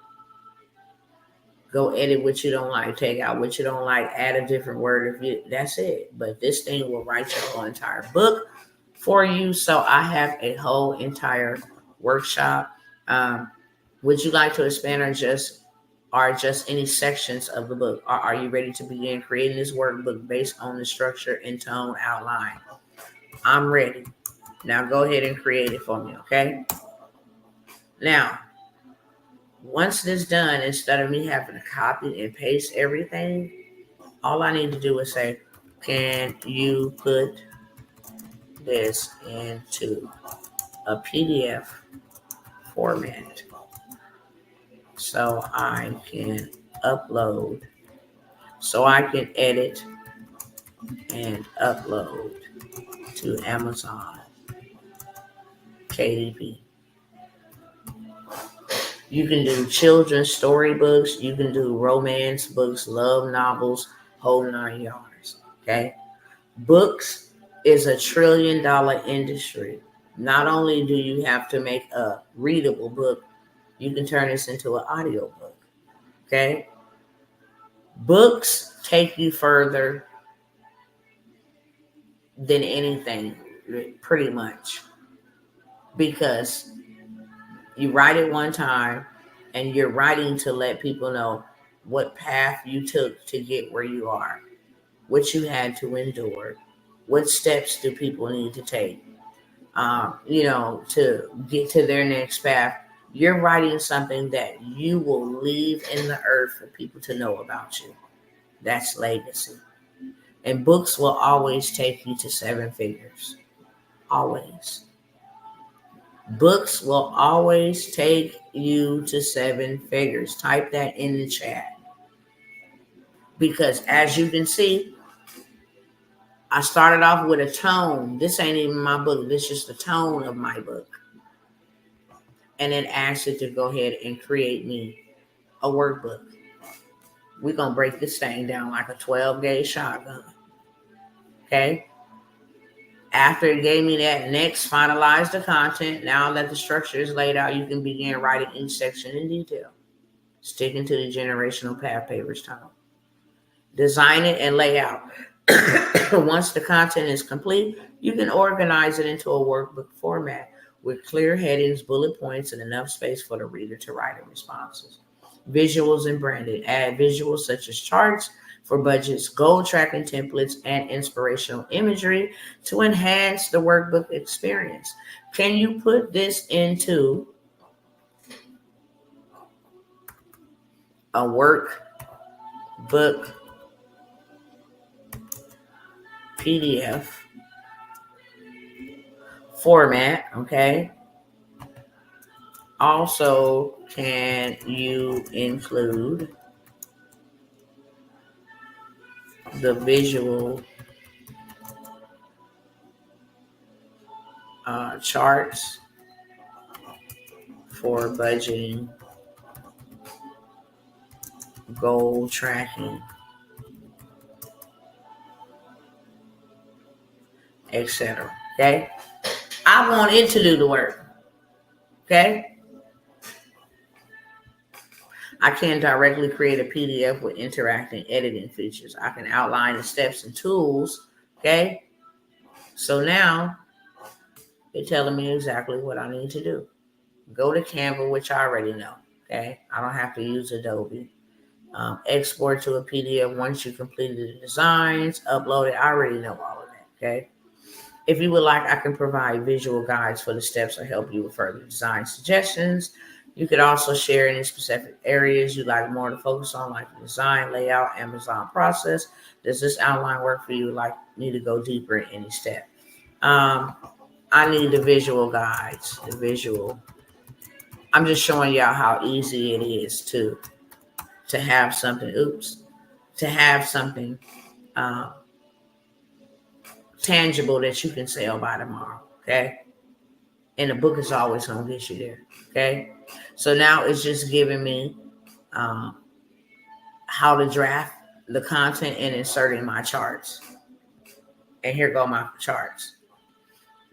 Go edit what you don't like. Take out what you don't like. Add a different word. That's it. But this thing will write your whole entire book for you. So I have a whole entire workshop. Would you like to expand or just any sections of the book? Or are you ready to begin creating this workbook based on the structure and tone outline? I'm ready. Now go ahead and create it for me, okay? Now, once this is done, instead of me having to copy and paste everything, all I need to do is say, can you put this into a PDF format so I can upload, so I can edit and upload to Amazon KDP. You can do children's storybooks. You can do romance books, love novels, whole 9 yards. Okay. Books is $1 trillion industry. Not only do you have to make a readable book, you can turn this into an audio book. Okay. Books take you further than anything, pretty much, because you write it one time and you're writing to let people know what path you took to get where you are, what you had to endure, what steps do people need to take, to get to their next path. You're writing something that you will leave in the earth for people to know about you. That's legacy. And books will always take you to 7 figures. Always. Books will always take you to 7 figures. Type that in the chat. Because as you can see, I started off with a tone. This ain't even my book. This is just the tone of my book. And then asked it to go ahead and create me a workbook. We're going to break this thing down like a 12-gauge shotgun. Okay? After it gave me that, next, finalize the content. Now that the structure is laid out, you can begin writing each section in detail. Sticking to the generational path papers tone. Design it and lay out. Once the content is complete, you can organize it into a workbook format with clear headings, bullet points, and enough space for the reader to write in responses. Visuals and branding. Add visuals such as charts for budgets, goal tracking templates, and inspirational imagery to enhance the workbook experience. Can you put this into a workbook PDF format? Okay. Also, can you include the visual charts for budgeting, goal tracking, etc. Okay. I want it to do the work. Okay. I can directly create a PDF with interacting editing features. I can outline the steps and tools. Okay. So now they're telling me exactly what I need to do. Go to Canva, which I already know. Okay. I don't have to use Adobe. Export to a PDF once you completed the designs. Upload it. I already know all of that. Okay. If you would like, I can provide visual guides for the steps or help you with further design suggestions. You could also share any specific areas you'd like more to focus on, like the design, layout, Amazon process. Does this outline work for you? Like me to go deeper in any step? I need the visual guides, the visual. I'm just showing y'all how easy it is to have something. To have something uh, tangible that you can sell by tomorrow. Okay, and the book is always going to get you there. Okay, so now it's just giving me how to draft the content and inserting my charts. And here go my charts.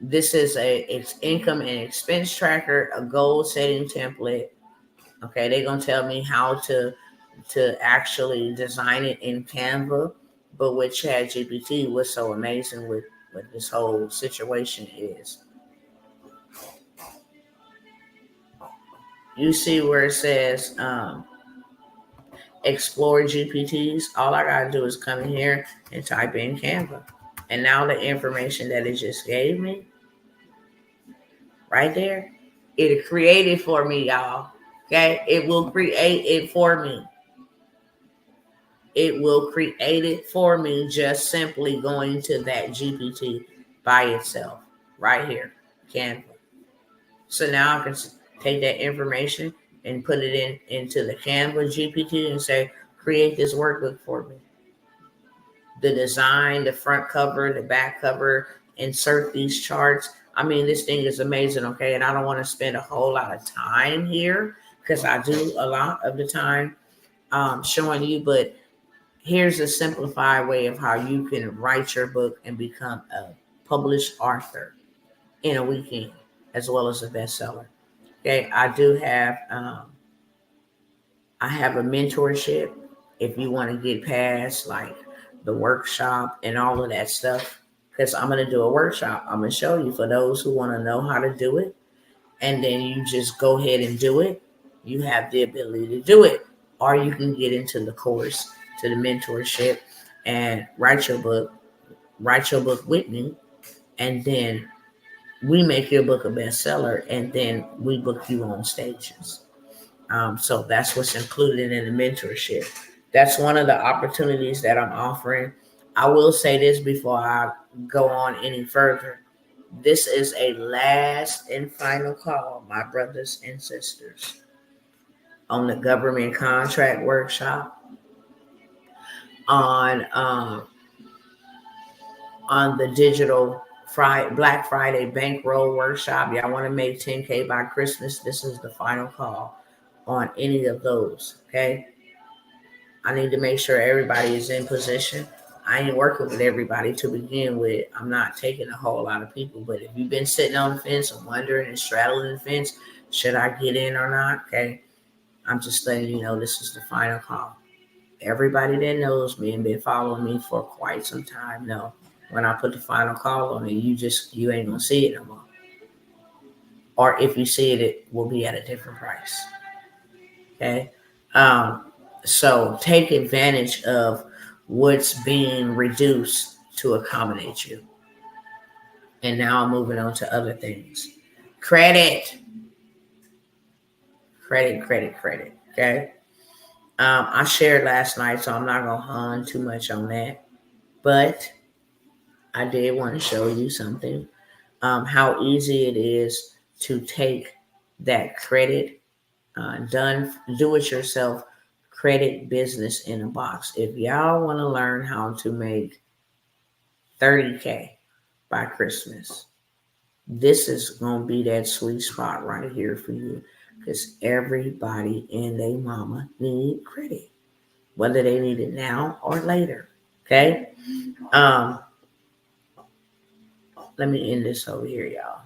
This is a income and expense tracker, a goal setting template. Okay, they're gonna tell me how to actually design it in Canva, but with ChatGPT, what's so amazing with this whole situation is, you see where it says explore GPTs. All I gotta do is come in here and type in Canva, and now the information that it just gave me right there, it created for me, y'all. Okay, it will create it for me. It will create it for me just simply going to that GPT by itself right here, Canva. So now I can take that information and put it into the Canva GPT and say, create this workbook for me. The design, the front cover, the back cover, insert these charts. I mean, this thing is amazing, okay? And I don't want to spend a whole lot of time here because I do a lot of the time showing you, but here's a simplified way of how you can write your book and become a published author in a weekend, as well as a bestseller. Okay, I do have I have a mentorship if you want to get past like the workshop and all of that stuff, because I'm going to do a workshop. I'm going to show you for those who want to know how to do it, and then you just go ahead and do it. You have the ability to do it, or you can get into the course, to the mentorship, and write your book with me, and then we make your book a bestseller, and then we book you on stages. So that's what's included in the mentorship. That's one of the opportunities that I'm offering. I will say this before I go on any further. This is a last and final call, my brothers and sisters, on the government contract workshop, on the digital Black Friday bankroll workshop. Y'all want to make 10K by Christmas? This is the final call on any of those. Okay, I need to make sure everybody is in position. I ain't working with everybody to begin with. I'm not taking a whole lot of people, but if you've been sitting on the fence and wondering and straddling the fence, should I get in or not? Okay, I'm just letting you know this is the final call. Everybody that knows me and been following me for quite some time know when I put the final call on it, you ain't gonna see it no more. Or if you see it, it will be at a different price. Okay. So take advantage of what's being reduced to accommodate you. And now I'm moving on to other things. Credit. Okay. I shared last night, so I'm not going to hone too much on that. But I did want to show you something. How easy it is to take that credit, do-it-yourself credit business in a box. If y'all want to learn how to make 30K by Christmas, this is going to be that sweet spot right here for you, because everybody and their mama need credit, whether they need it now or later. Okay. Let me end this over here, y'all,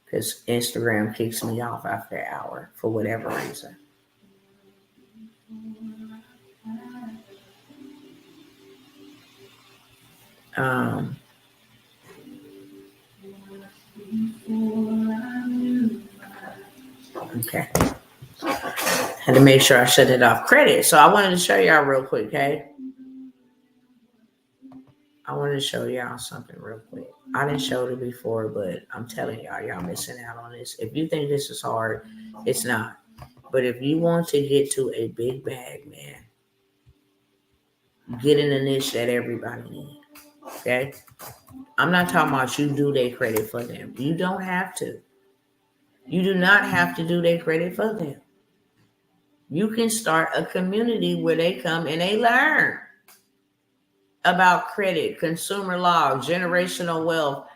because Instagram kicks me off after an hour for whatever reason. Okay. Had to make sure I shut it off. Credit. So I wanted to show y'all real quick, okay? I want to show y'all something real quick. I didn't show it before, but I'm telling y'all missing out on this. If you think this is hard, it's not. But if you want to get to a big bag, man, get in a niche that everybody needs. Okay? I'm not talking about you do their credit for them. You don't have to. You do not have to do their credit for them. You can start a community where they come and they learn about credit, consumer law, generational wealth.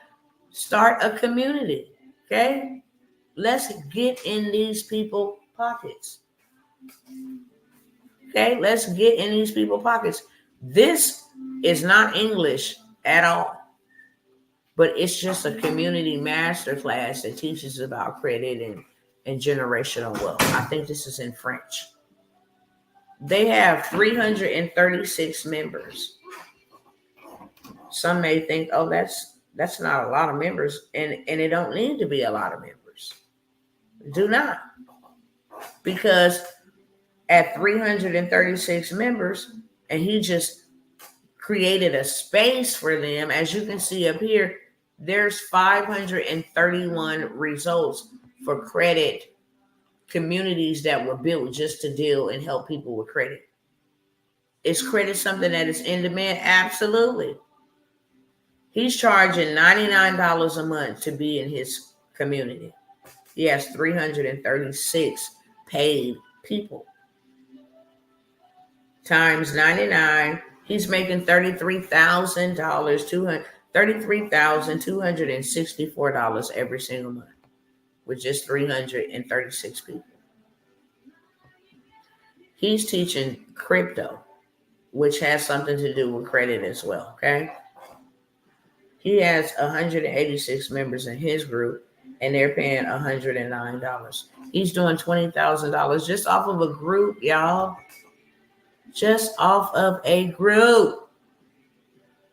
Start a community. Okay? Let's get in these people's pockets. Okay? Let's get in these people's pockets. This is not English at all, but it's just a community masterclass that teaches about credit and generational wealth. I think this is in French. They have 336 members. Some may think, oh, that's not a lot of members, and it don't need to be a lot of members. Do not. Because at 336 members, and he just created a space for them, as you can see up here, there's 531 results for credit communities that were built just to deal and help people with credit. Is credit something that is in demand? Absolutely. He's charging $99 a month to be in his community. He has 336 paid people. Times 99, he's making $33,264 every single month with just 336 people. He's teaching crypto, which has something to do with credit as well, okay? He has 186 members in his group, and they're paying $109. He's doing $20,000 just off of a group, y'all. Just off of a group.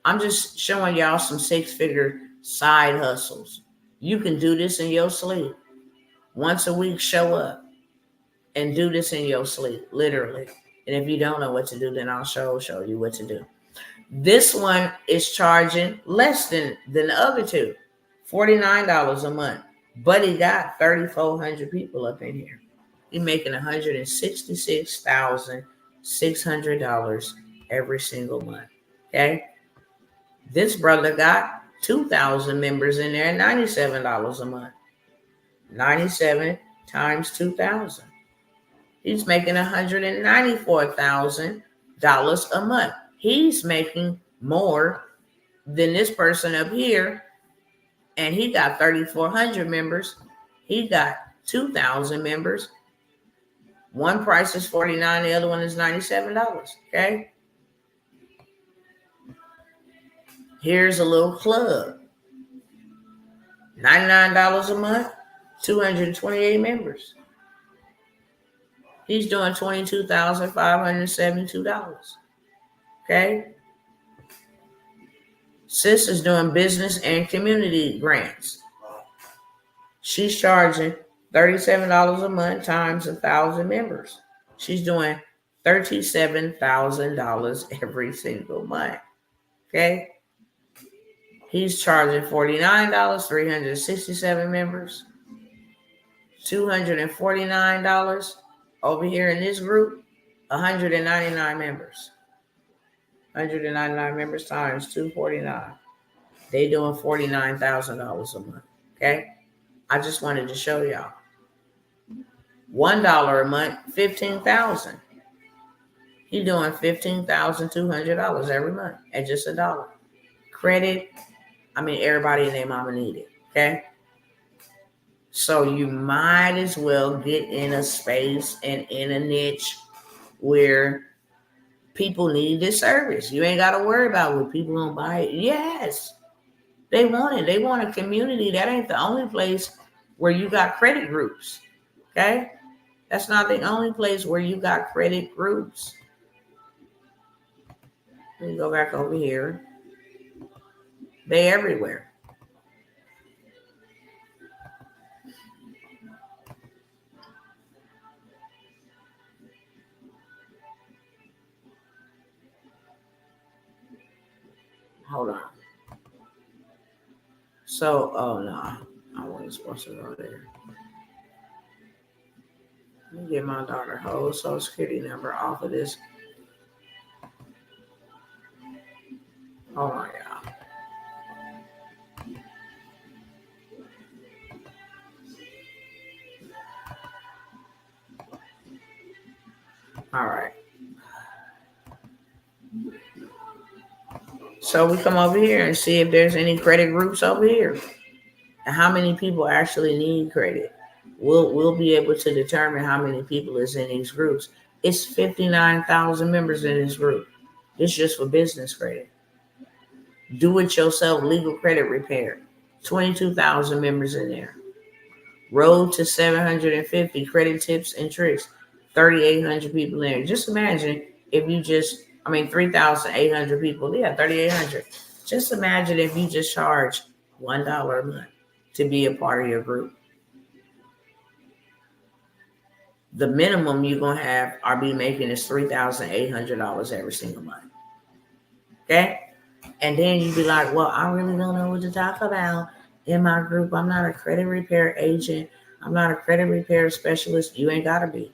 I'm just showing y'all some six-figure side hustles. You can do this in your sleep. Once a week, show up and do this in your sleep, literally. And if you don't know what to do, then I'll show you what to do. This one is charging less than the other two, $49 a month. But he got 3,400 people up in here. He's making $166,600 every single month. Okay? This brother got 2,000 members in there, $97 a month. 97 times 2,000. He's making $194,000 a month. He's making more than this person up here, and he got 3,400 members. He got 2,000 members. One price is $49, the other one is $97. Okay. Here's a little club. $99 a month, 228 members. He's doing $22,572. Okay. Sis is doing business and community grants. She's charging $37 a month times 1,000 members. She's doing $37,000 every single month. Okay. He's charging $49, 367 members. $249 over here in this group, 199 members. 199 members times 249. They doing $49,000 a month. Okay. I just wanted to show y'all. $1 a month, $15,000. He's doing $15,200 every month at just $1. Credit, everybody and their mama need it. Okay. So you might as well get in a space and in a niche where people need this service. You ain't got to worry about what people gonna buy it. Yes, they want it. They want a community. That ain't the only place where you got credit groups. Okay, that's not the only place where you got credit groups. Let me go back over here. They everywhere. Hold on. So, oh no, I wasn't supposed to go there. Let me get my daughter whole social security number off of this. Hold on, y'all. All right. So we come over here and see if there's any credit groups over here and how many people actually need credit. We'll be able to determine how many people is in these groups. It's 59,000 members in this group. It's just for business credit. Do it yourself legal credit repair. 22,000 members in there. Road to 750 credit tips and tricks. 3,800 people in there. Just imagine if you 3,800 people. Yeah, 3,800. Just imagine if you just charge $1 a month to be a part of your group. The minimum you're going to have or be making is $3,800 every single month. Okay? And then you'd be like, well, I really don't know what to talk about in my group. I'm not a credit repair agent. I'm not a credit repair specialist. You ain't got to be.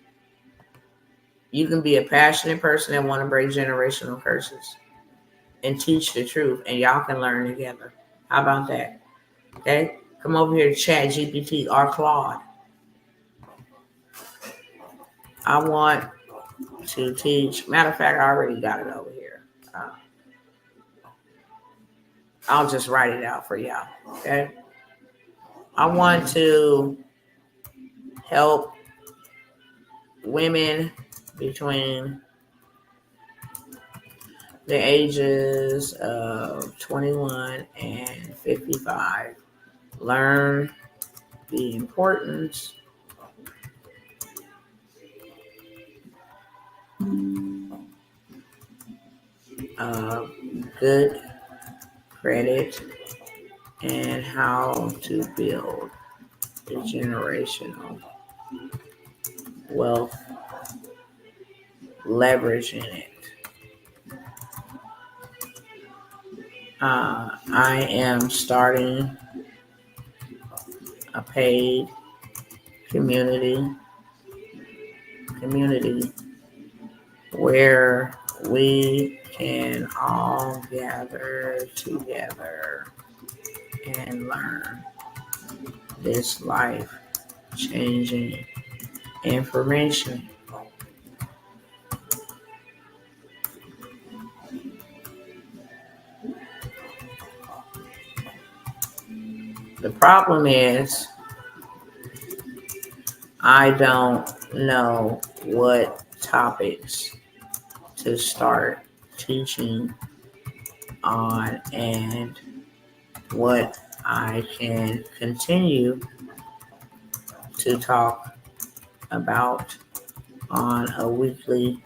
You can be a passionate person that want to break generational curses and teach the truth, and y'all can learn together. How about that? Okay? Come over here to Chat GPT or Claude. I want to teach. Matter of fact, I already got it over here. I'll just write it out for y'all. Okay? I want to help women between the ages of 21 and 55 learn the importance of good credit and how to build a generational wealth leveraging it. I am starting a paid community where we can all gather together and learn this life-changing information. The problem is I don't know what topics to start teaching on and what I can continue to talk about on a weekly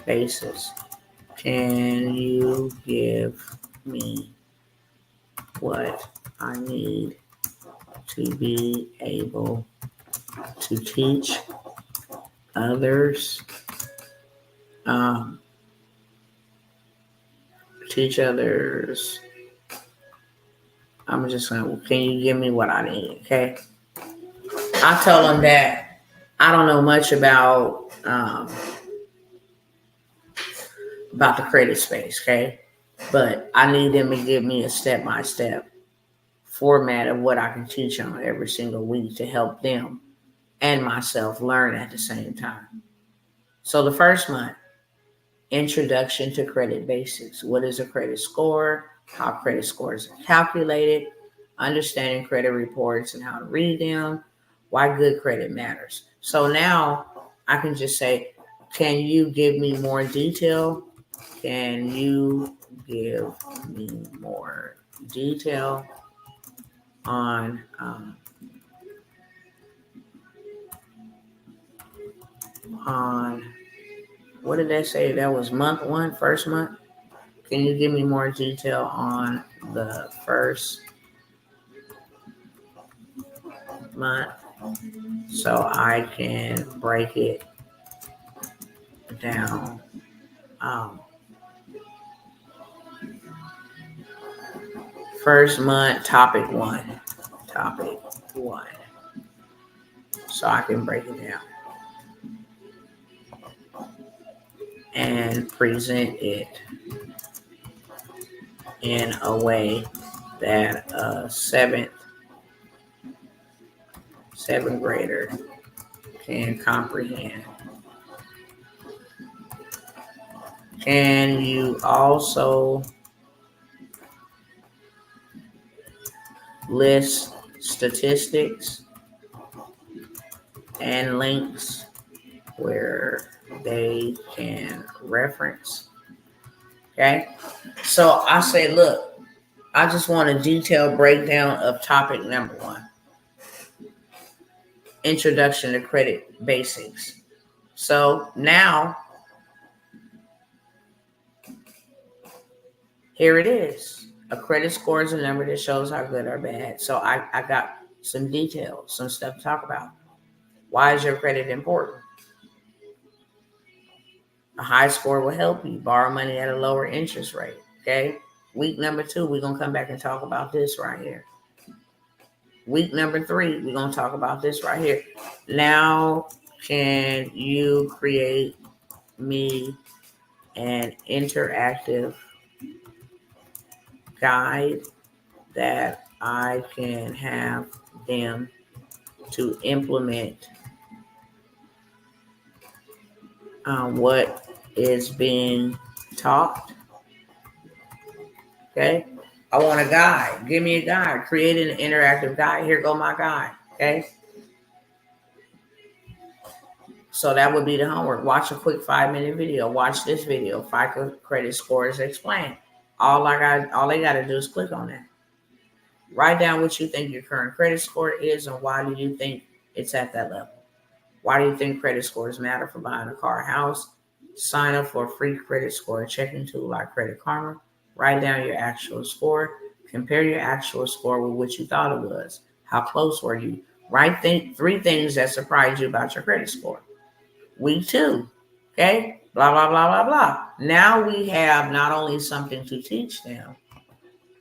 basis. Can you give me what I need to be able to teach others? I'm just saying, can you give me what I need? Okay. I tell them that I don't know much about the credit space, okay? But I need them to give me a step-by-step format of what I can teach on every single week to help them and myself learn at the same time. So the first month, Introduction to Credit Basics. What is a credit score? How credit scores are calculated, understanding credit reports and how to read them, why good credit matters. So now I can just say, can you give me more detail? Can you give me more detail on what did they say? That was month one, first month. Can you give me more detail on the first month so I can break it down? First month, topic one. So I can break it down and present it in a way that a seventh grader can comprehend. Can you also list statistics and links where they can reference? Okay, so I say, look, I just want a detailed breakdown of topic number one, introduction to credit basics. So now, here it is. A credit score is a number that shows how good or bad. So I got some details, some stuff to talk about. Why is your credit important? A high score will help you borrow money at a lower interest rate. Okay. Week number 2, we're going to come back and talk about this right here. Week number 3, we're going to talk about this right here. Now, can you create me an interactive guide that I can have them to implement what is being taught? Okay. I want a guide. Give me a guide. Create an interactive guide. Here go my guide. Okay. So that would be the homework. Watch a quick 5-minute video. Watch this video. FICO credit scores explained. All they got to do is click on that. Write down what you think your current credit score is and why do you think it's at that level. Why do you think credit scores matter for buying a car or house? Sign up for a free credit score checking tool like Credit Karma. Write down your actual score. Compare your actual score with what you thought it was. How close were you? Write 3 things that surprised you about your credit score. Week 2, okay? Blah, blah, blah, blah, blah. Now we have not only something to teach them,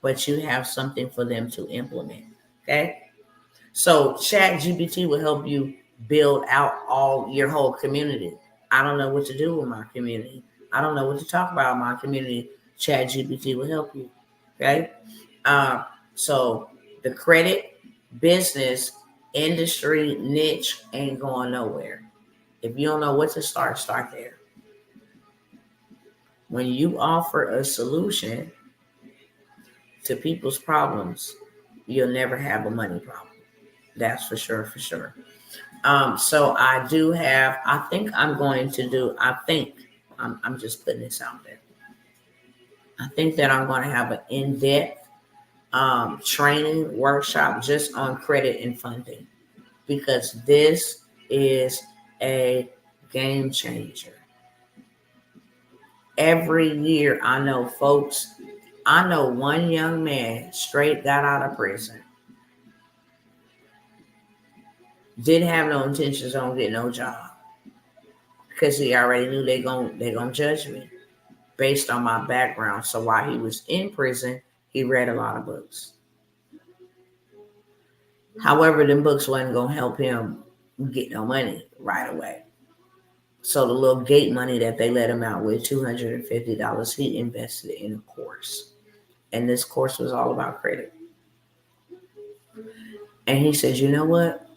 but you have something for them to implement, okay? So ChatGPT will help you build out your whole community. I don't know what to do with my community. I don't know what to talk about in my community. ChatGPT will help you, okay? So the credit business industry niche ain't going nowhere. If you don't know what to start there. When you offer a solution to people's problems, you'll never have a money problem. That's for sure. So I do have, I'm just putting this out there. I think that I'm going to have an in-depth training workshop just on credit and funding, because this is a game changer. Every year, I know one young man straight got out of prison. Didn't have no intentions on getting no job because he already knew they gonna judge me based on my background. So while he was in prison, he read a lot of books. However, them books wasn't gonna help him get no money right away. So the little gate money that they let him out with, $250, he invested in a course. And this course was all about credit. And he said, you know what?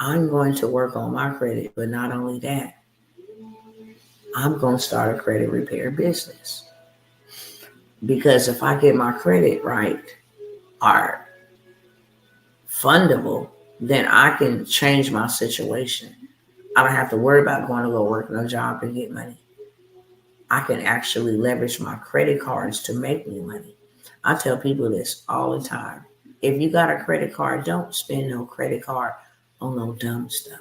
I'm going to work on my credit, but not only that, I'm going to start a credit repair business. Because if I get my credit right, or fundable, then I can change my situation. I don't have to worry about going to go work no job to get money. I can actually leverage my credit cards to make me money. I tell people this all the time. If you got a credit card, don't spend no credit card on no dumb stuff.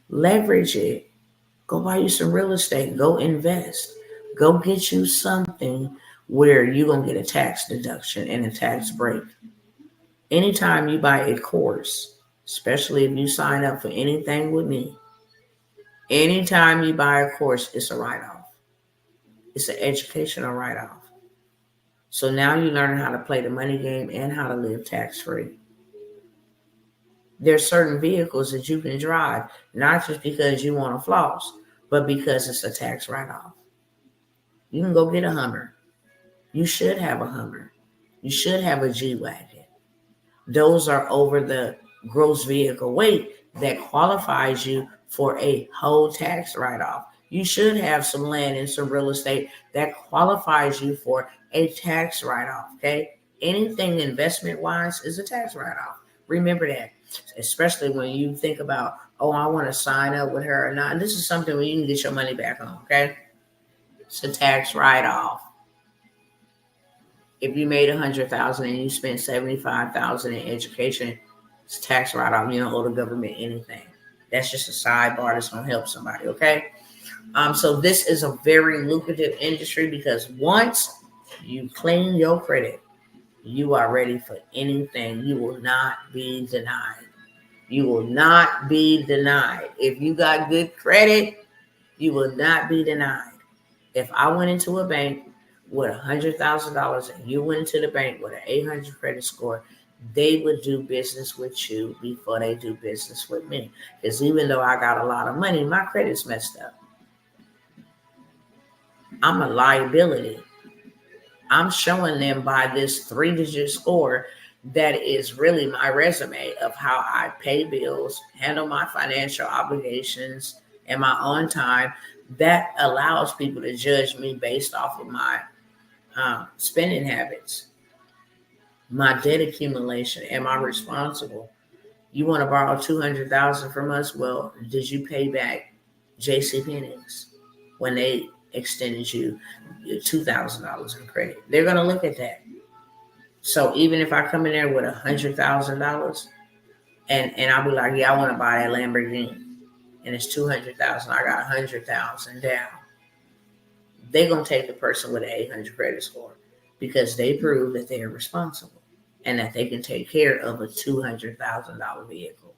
Leverage it. Go buy you some real estate. Go invest. Go get you something where you're going to get a tax deduction and a tax break. Anytime you buy a course, especially if you sign up for anything with me, anytime you buy a course, it's a write-off. It's an educational write-off. So now you learn how to play the money game and how to live tax-free. There's certain vehicles that you can drive, not just because you want to floss, but because it's a tax write-off. You can go get a Hummer. You should have a Hummer. You should have a G-Wagon. Those are over the gross vehicle weight that qualifies you for a whole tax write-off. You should have some land and some real estate that qualifies you for a tax write-off, okay? Anything investment-wise is a tax write-off. Remember that, especially when you think about, oh, I want to sign up with her or not. And this is something where you can get your money back on, okay? It's a tax write-off. If you made $100,000 and you spent $75,000 in education, it's tax write-off. You don't owe the government anything. That's just a sidebar that's gonna help somebody. Okay. So this is a very lucrative industry because once you clean your credit, you are ready for anything. You will not be denied. You will not be denied. If you got good credit, you will not be denied. If I went into a bank with $100,000 and you went into the bank with an 800 credit score, they would do business with you before they do business with me. Because even though I got a lot of money, my credit's messed up. I'm a liability. I'm showing them by this 3-digit score that is really my resume of how I pay bills, handle my financial obligations, and my on time. That allows people to judge me based off of my spending habits, my debt accumulation. Am I responsible? You want to borrow $200,000 from us? Well, did you pay back J.C. Penney's when they extended you $2,000 in credit? They're going to look at that. So even if I come in there with $100,000 and I'll be like, yeah, I want to buy that Lamborghini, and it's $200,000, I got $100,000 down. They're going to take the person with an 800 credit score because they prove that they are responsible and that they can take care of a $200,000 vehicle.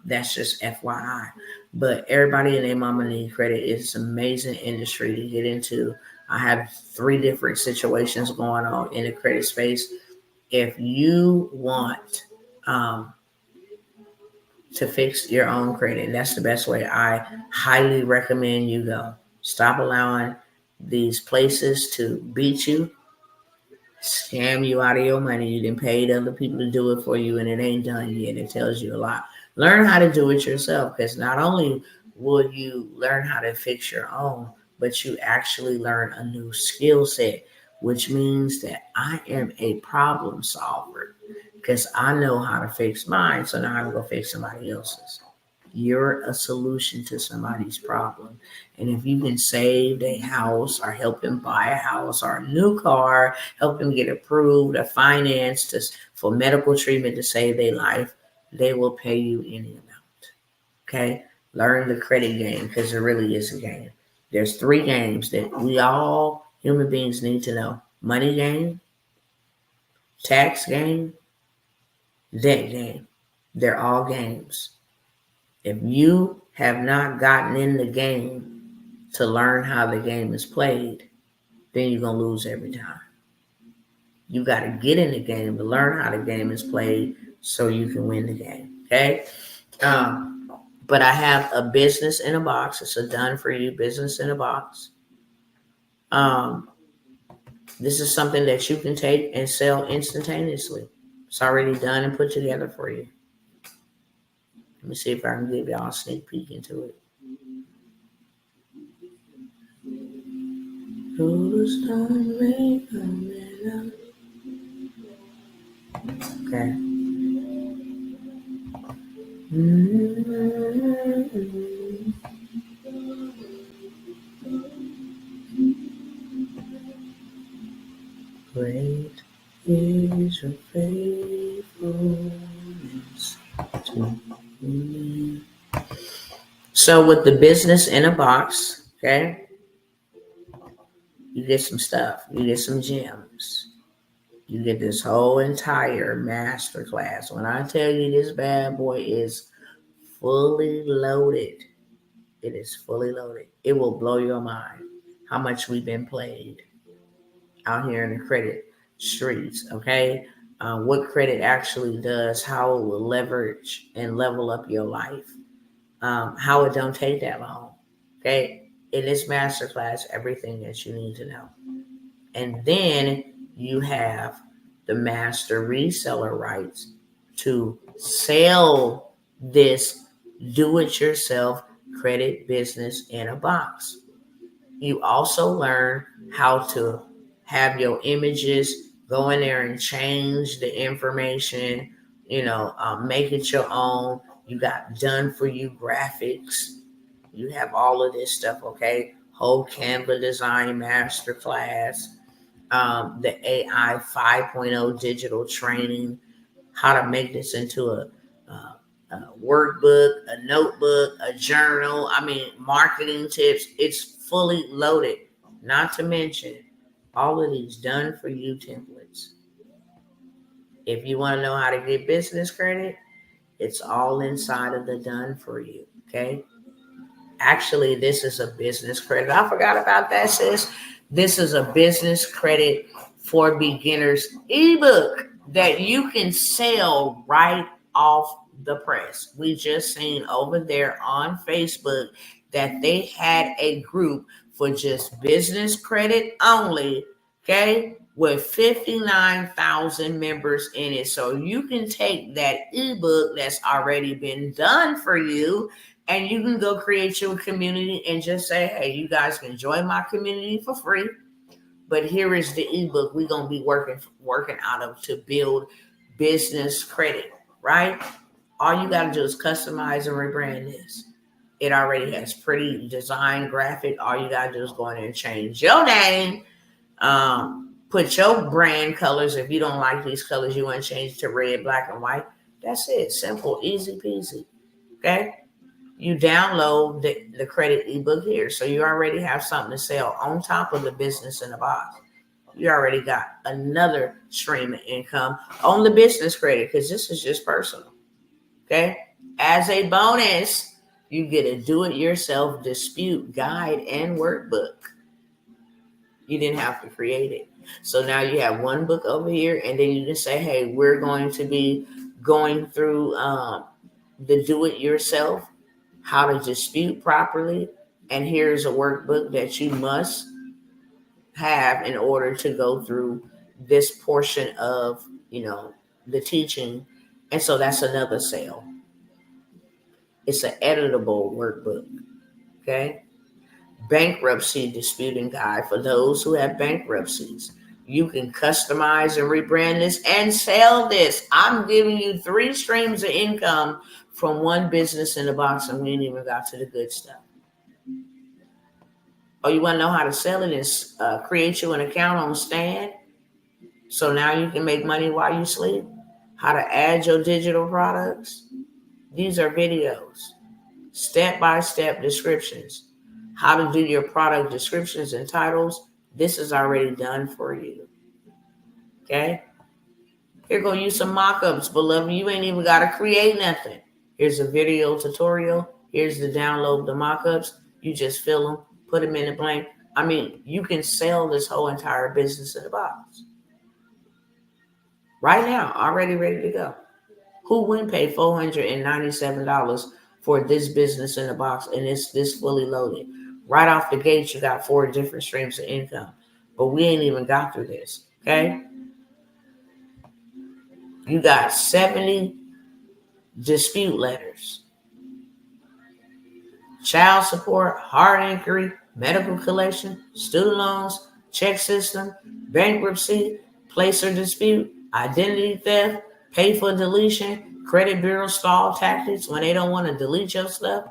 That's just FYI. But everybody and their mama need credit. It's an amazing industry to get into. I have 3 different situations going on in the credit space. If you want to fix your own credit, that's the best way. I highly recommend you go. Stop allowing these places to beat you, scam you out of your money. You didn't pay other people to do it for you, and it ain't done yet. It tells you a lot. Learn how to do it yourself, because not only will you learn how to fix your own, but you actually learn a new skill set, which means that I am a problem solver because I know how to fix mine. So now I'm going to fix somebody else's. You're a solution to somebody's problem. And if you can save a house or help them buy a house or a new car, help them get approved or financed for medical treatment to save their life, they will pay you any amount. Okay? Learn the credit game because it really is a game. There's 3 games that we all human beings need to know. Money game, tax game, debt game. They're all games. If you have not gotten in the game to learn how the game is played, then you're going to lose every time. You got to get in the game to learn how the game is played so you can win the game. Okay? But I have a business in a box. It's a done for you business in a box. This is something that you can take and sell instantaneously. It's already done and put together for you. Let me see if I can give y'all a sneak peek into it. Okay. Great is your faithfulness to me. So with the business in a box, okay, you get some stuff. You get some gems. You get this whole entire masterclass. When I tell you this bad boy is fully loaded, it is fully loaded. It will blow your mind how much we've been played. out here in the credit streets, okay? What credit actually does, how it will leverage and level up your life, how it don't take that long, okay? In this masterclass, everything that you need to know. And then you have the master reseller rights to sell this do-it-yourself credit business in a box. You also learn how to have your images, go in there and change the information, make it your own. You got done for you graphics. You have all of this stuff, okay? Whole Canva design masterclass, the AI 5.0 digital training, how to make this into a workbook, a notebook, a journal. I mean, marketing tips. It's fully loaded. Not to mention all of these done for you templates. If you want to know how to get business credit, it's all inside of the done for you. Okay. Actually, this is a business credit. I forgot about that, sis. This is a business credit for beginners ebook that you can sell right off the press. We just seen over there on Facebook that they had a group for just business credit only, okay, with 59,000 members in it. So you can take that ebook that's already been done for you and you can go create your community and just say, hey, you guys can join my community for free. But here is the ebook we're going to be working out of to build business credit, right? All you got to do is customize and rebrand this. It already has pretty design graphic. All you got to do is go in there and change your name. Put your brand colors. If you don't like these colors, you want to change to red, black, and white. That's it. Simple, easy peasy. Okay? You download the credit ebook here. So you already have something to sell on top of the business in the box. You already got another stream of income on the business credit because this is just personal. Okay. As a bonus, you get a do-it-yourself dispute guide and workbook. You didn't have to create it. So now you have one book over here, and then you can say, hey, we're going to be going through the do-it-yourself, how to dispute properly, and here's a workbook that you must have in order to go through this portion of the teaching. And so that's another sale. It's an editable workbook. Okay. Bankruptcy disputing guide for those who have bankruptcies. You can customize and rebrand this and sell this. I'm giving you 3 streams of income from one business in the box, and we ain't even got to the good stuff. Oh, you want to know how to sell it? Is create you an account on Stand, so now you can make money while you sleep. How to add your digital products. These are videos, step-by-step descriptions. How to do your product descriptions and titles. This is already done for you. Okay? Here go use some mock-ups, beloved. You ain't even got to create nothing. Here's a video tutorial. Here's the download the mock-ups. You just fill them, put them in the blank. I mean, you can sell this whole entire business in a box. Right now, already ready to go. Who wouldn't pay $497 for this business in a box and it's this fully loaded? Right off the gate, you got 4 different streams of income. But we ain't even got through this, okay? You got 70 dispute letters, child support, hard inquiry, medical collection, student loans, check system, bankruptcy, placer dispute, identity theft, pay for deletion, credit bureau stall tactics when they don't want to delete your stuff,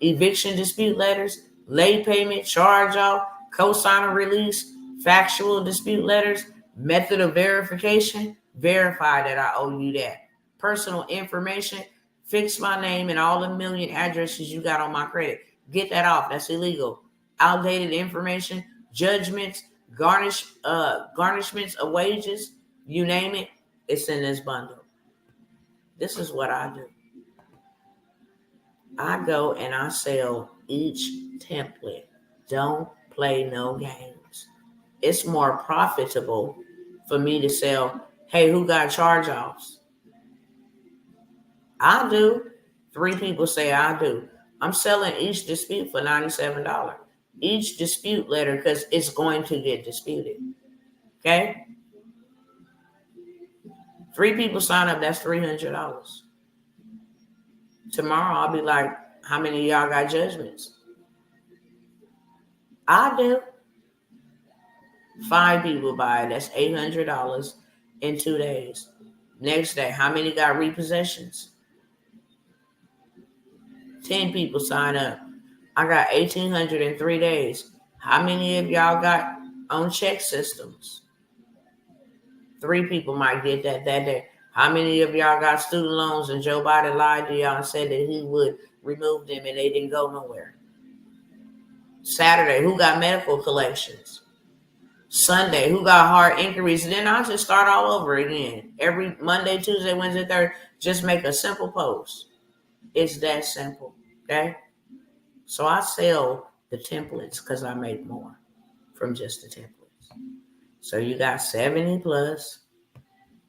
eviction dispute letters, late payment, charge off, cosigner release, factual dispute letters, method of verification, verify that I owe you that. Personal information, fix my name and all the million addresses you got on my credit. Get that off. That's illegal. Outdated information, judgments, garnishments of wages, you name it, it's in this bundle. This is what I do. I go and I sell each template. Don't play no games. it's more profitable for me to sell, hey, who got charge-offs? I do. 3 people say I do. I'm selling each dispute for $97. Each dispute letter, because it's going to get disputed. Okay? 3 people sign up, that's $300. Tomorrow I'll be like, how many of y'all got judgments? I do. 5 people buy it, that's $800 in 2 days. Next day, how many got repossessions? 10 people sign up. I got $1,800 in 3 days. How many of y'all got on check systems? 3 people might get that day. How many of y'all got student loans and Joe Biden lied to y'all and said that he would remove them and they didn't go nowhere? Saturday, who got medical collections? Sunday, who got hard inquiries? And then I'll just start all over again. Every Monday, Tuesday, Wednesday, Thursday, just make a simple post. It's that simple, okay? So I sell the templates because I make more from just the templates. So you got 70 plus.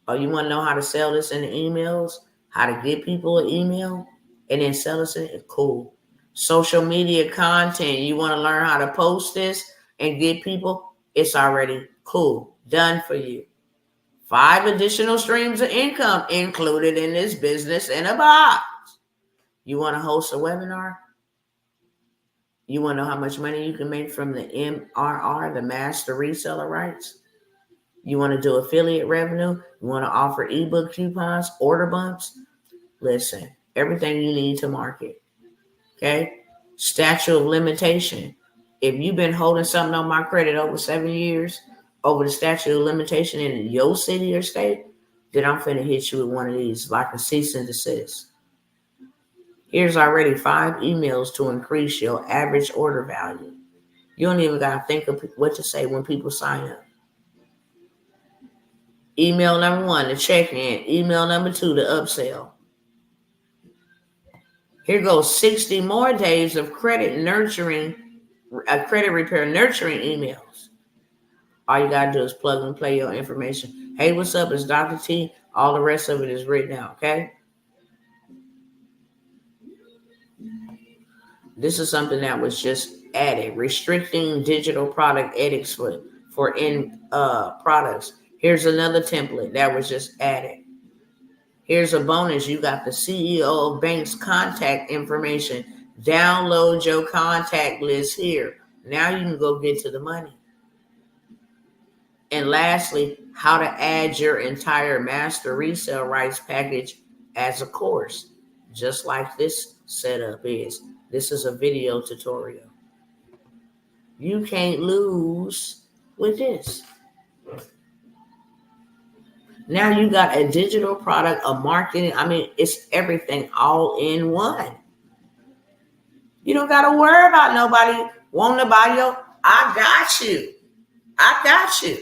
Oh, you want to know how to sell this in the emails? How to get people an email and then sell this in it? Cool. Social media content. You want to learn how to post this and get people? It's already cool. Done for you. 5 additional streams of income included in this business in a box. You want to host a webinar? You want to know how much money you can make from the MRR, the master reseller rights? You want to do affiliate revenue? You want to offer ebook coupons, order bumps? Listen, everything you need to market. Okay? Statute of limitation. If you've been holding something on my credit over 7 years, over the statute of limitation in your city or state, then I'm finna hit you with one of these, like a cease and desist. Here's already 5 emails to increase your average order value. You don't even got to think of what to say when people sign up. Email number 1, the check-in. Email number 2, the upsell. Here goes 60 more days of credit repair nurturing emails. All you got to do is plug and play your information. Hey, what's up? It's Dr. T. All the rest of it is written out, okay? This is something that was just added. Restricting digital product edits for end products. Here's another template that was just added. Here's a bonus. You got the CEO of bank's contact information. Download your contact list here. Now you can go get to the money. And lastly, how to add your entire master resale rights package as a course, just like this setup is. This is a video tutorial. You can't lose with this. Now you got a digital product, a marketing. I mean, it's everything all in one. You don't got to worry about nobody wanting to buy your, I got you. I got you.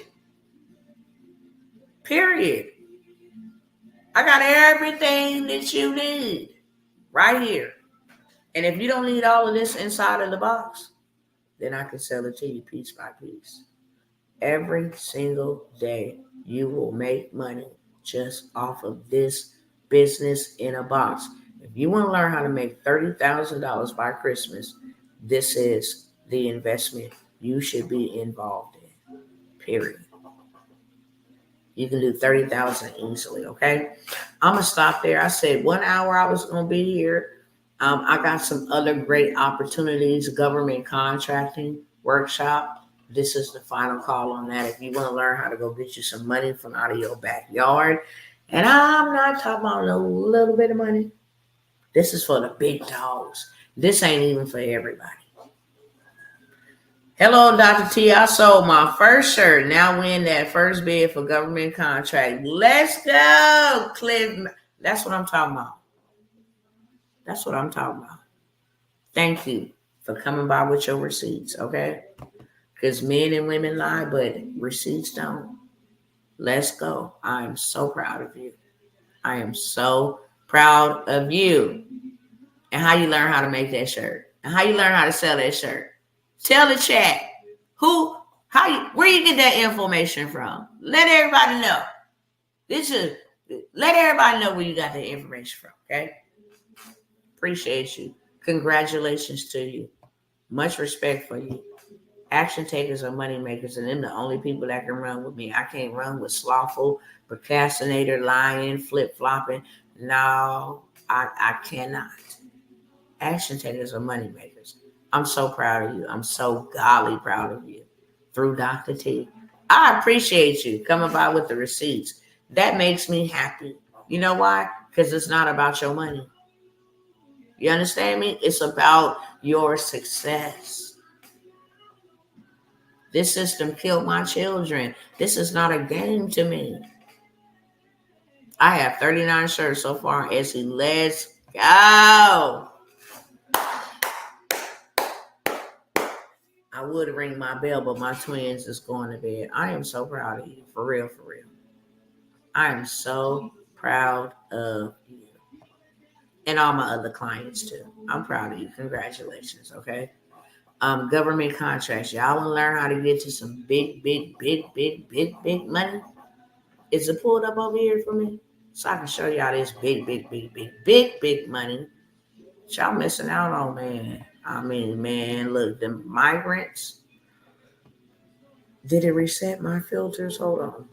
Period. I got everything that you need right here. And if you don't need all of this inside of the box, then I can sell it to you piece by piece. Every single day, you will make money just off of this business in a box. If you want to learn how to make $30,000 by Christmas, this is the investment you should be involved in. Period. You can do $30,000 easily, okay? I'm going to stop there. I said 1 hour I was going to be here. I got some other great opportunities, government contracting workshop. This is the final call on that. If you want to learn how to go get you some money from out of your backyard, and I'm not talking about a little bit of money. This is for the big dogs. This ain't even for everybody. Hello, Dr. T. I sold my first shirt. Now win that first bid for government contract. Let's go, Cliff. That's what I'm talking about. That's what I'm talking about. Thank you for coming by with your receipts, okay? Because men and women lie, but receipts don't. Let's go. I am so proud of you. I am so proud of you. And how you learn how to make that shirt. And how you learn how to sell that shirt. Tell the chat. Who Where you get that information from? Let everybody know. Let everybody know where you got that information from, okay? Appreciate you. Congratulations to you. Much respect for you. Action takers are money makers, and they're the only people that can run with me. I can't run with slothful, procrastinator, lying, flip-flopping. No, I cannot. Action takers are money makers. I'm so proud of you. I'm so golly proud of you. Through Dr. T. I appreciate you coming by with the receipts. That makes me happy. You know why? Because it's not about your money. You understand me? It's about your success. This system killed my children. This is not a game to me. I have 39 shirts so far. Essie, let's go. I would ring my bell, but my twins is going to bed. I am so proud of you. For real, for real. I am so proud of you. And all my other clients too. I'm proud of you. Congratulations, okay? Government contracts. Y'all want to learn how to get to some big money? Is it pulled up over here for me? So I can show y'all this big money. Y'all missing out on, man. I mean, man, look, the migrants. Did it reset my filters? Hold on.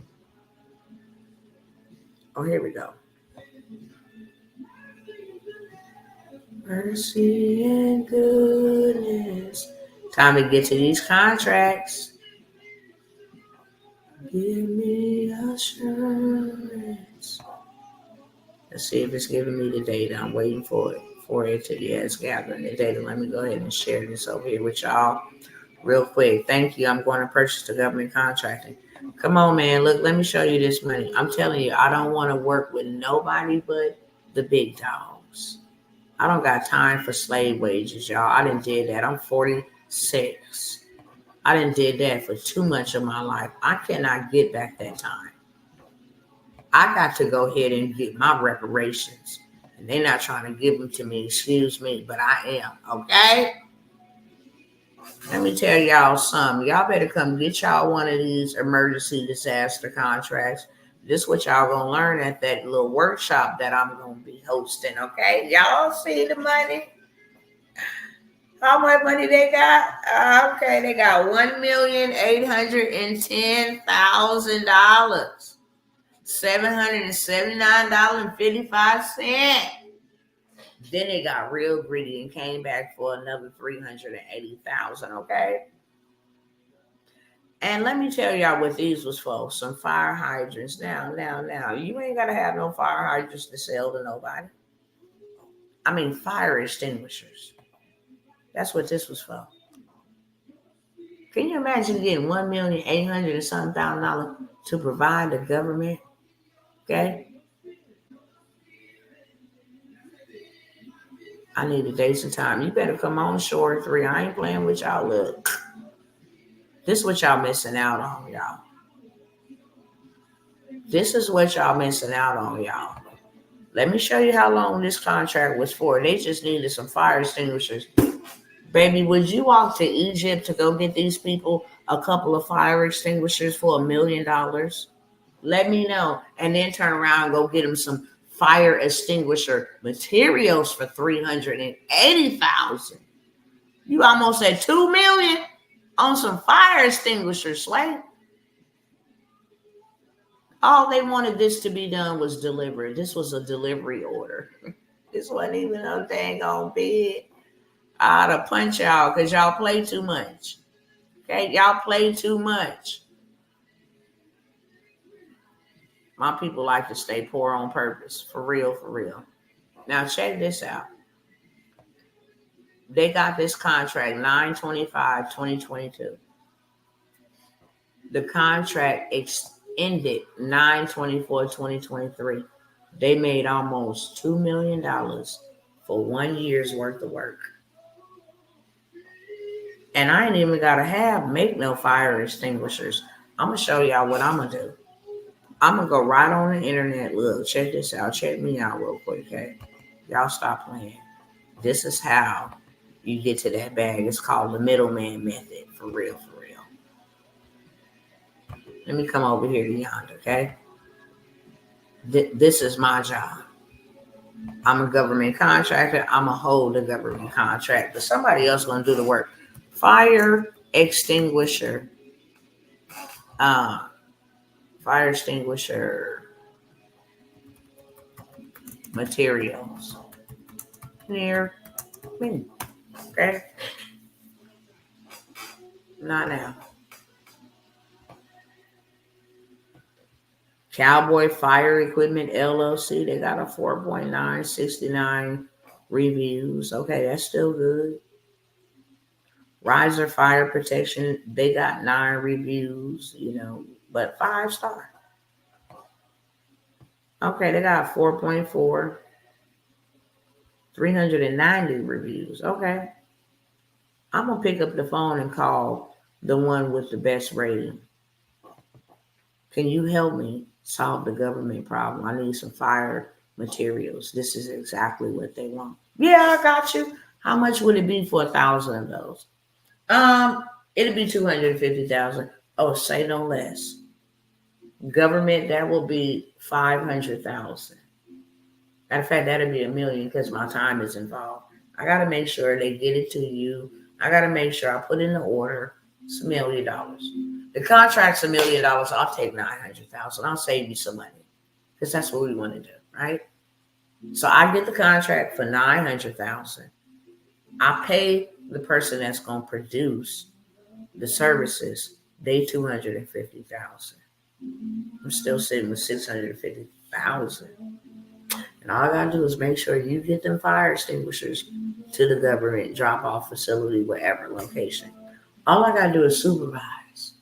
Oh, here we go. Mercy and goodness. Time to get to these contracts. Give me assurance. Let's see if it's giving me the data. I'm waiting for it. It's gathering the data. Let me go ahead and share this over here with y'all real quick. Thank you. I'm going to purchase the government contracting. Come on, man. Look, let me show you this money. I'm telling you, I don't want to work with nobody but the big dogs. I don't got time for slave wages, y'all. I done did that. I'm 46. I done did that for too much of my life. I cannot get back that time. I got to go ahead and get my reparations. And they're not trying to give them to me, excuse me, but I am, okay? Let me tell y'all something. Y'all better come get y'all one of these emergency disaster contracts. This is what y'all gonna learn at that little workshop that I'm gonna be hosting, okay? Y'all see the money? How much money they got? Okay, they got $1,810,000. $779.55. Then they got real greedy and came back for another $380,000. Okay. And let me tell y'all what these was for. Some fire hydrants. Now. You ain't gotta have no fire hydrants to sell to nobody. I mean fire extinguishers. That's what this was for. Can you imagine getting $1,800,000 and something $1,000 to provide the government? Okay. I need a dates and time. You better come on shore 3. I ain't playing with y'all. Look. This is what y'all missing out on, y'all. This is what y'all missing out on, y'all. Let me show you how long this contract was for. They just needed some fire extinguishers. Baby, would you walk to Egypt to go get these people a couple of fire extinguishers for $1 million? Let me know. And then turn around and go get them some fire extinguisher materials for $380,000. You almost at $2 million on some fire extinguishers, Slay. All they wanted this to be done was delivered. This was a delivery order. This wasn't even a dang on bid. I ought to punch y'all because y'all play too much. Okay, y'all play too much. My people like to stay poor on purpose. For real, for real. Now check this out. They got this contract 9/25/2022. The contract ended 9/24/2023. They made almost $2 million for 1 year's worth of work. And I ain't even gotta make no fire extinguishers. I'm gonna show y'all what I'm gonna do. I'm gonna go right on the internet. Look, check this out. Check me out real quick, okay? Y'all stop playing. This is how you get to that bag. It's called the middleman method. For real, for real. Let me come over here to yonder, okay? This is my job. I'm a government contractor. I'm going to hold the government contract, but somebody else going to do the work. Fire extinguisher. Fire extinguisher materials. Here. Okay. Not now. Cowboy Fire Equipment LLC. They got a 4.9, 69 reviews. Okay, that's still good. Riser Fire Protection. They got 9 reviews, but 5-star. Okay, they got 4.4, 390 reviews. Okay. I'm going to pick up the phone and call the one with the best rating. Can you help me solve the government problem? I need some fire materials. This is exactly what they want. Yeah, I got you. How much would it be for 1,000 of those? It'd be 250,000. Oh, say no less. Government, that will be 500,000. Matter of fact, that'll be $1 million because my time is involved. I got to make sure they get it to you. I got to make sure I put in the order. It's $1 million. The contract's $1 million. I'll take 900,000. I'll save you some money because that's what we want to do, right? So I get the contract for 900,000. I pay the person that's going to produce the services. They 250,000. I'm still sitting with 650,000. And all I got to do is make sure you get them fire extinguishers to the government drop-off facility, wherever location. All I got to do is supervise.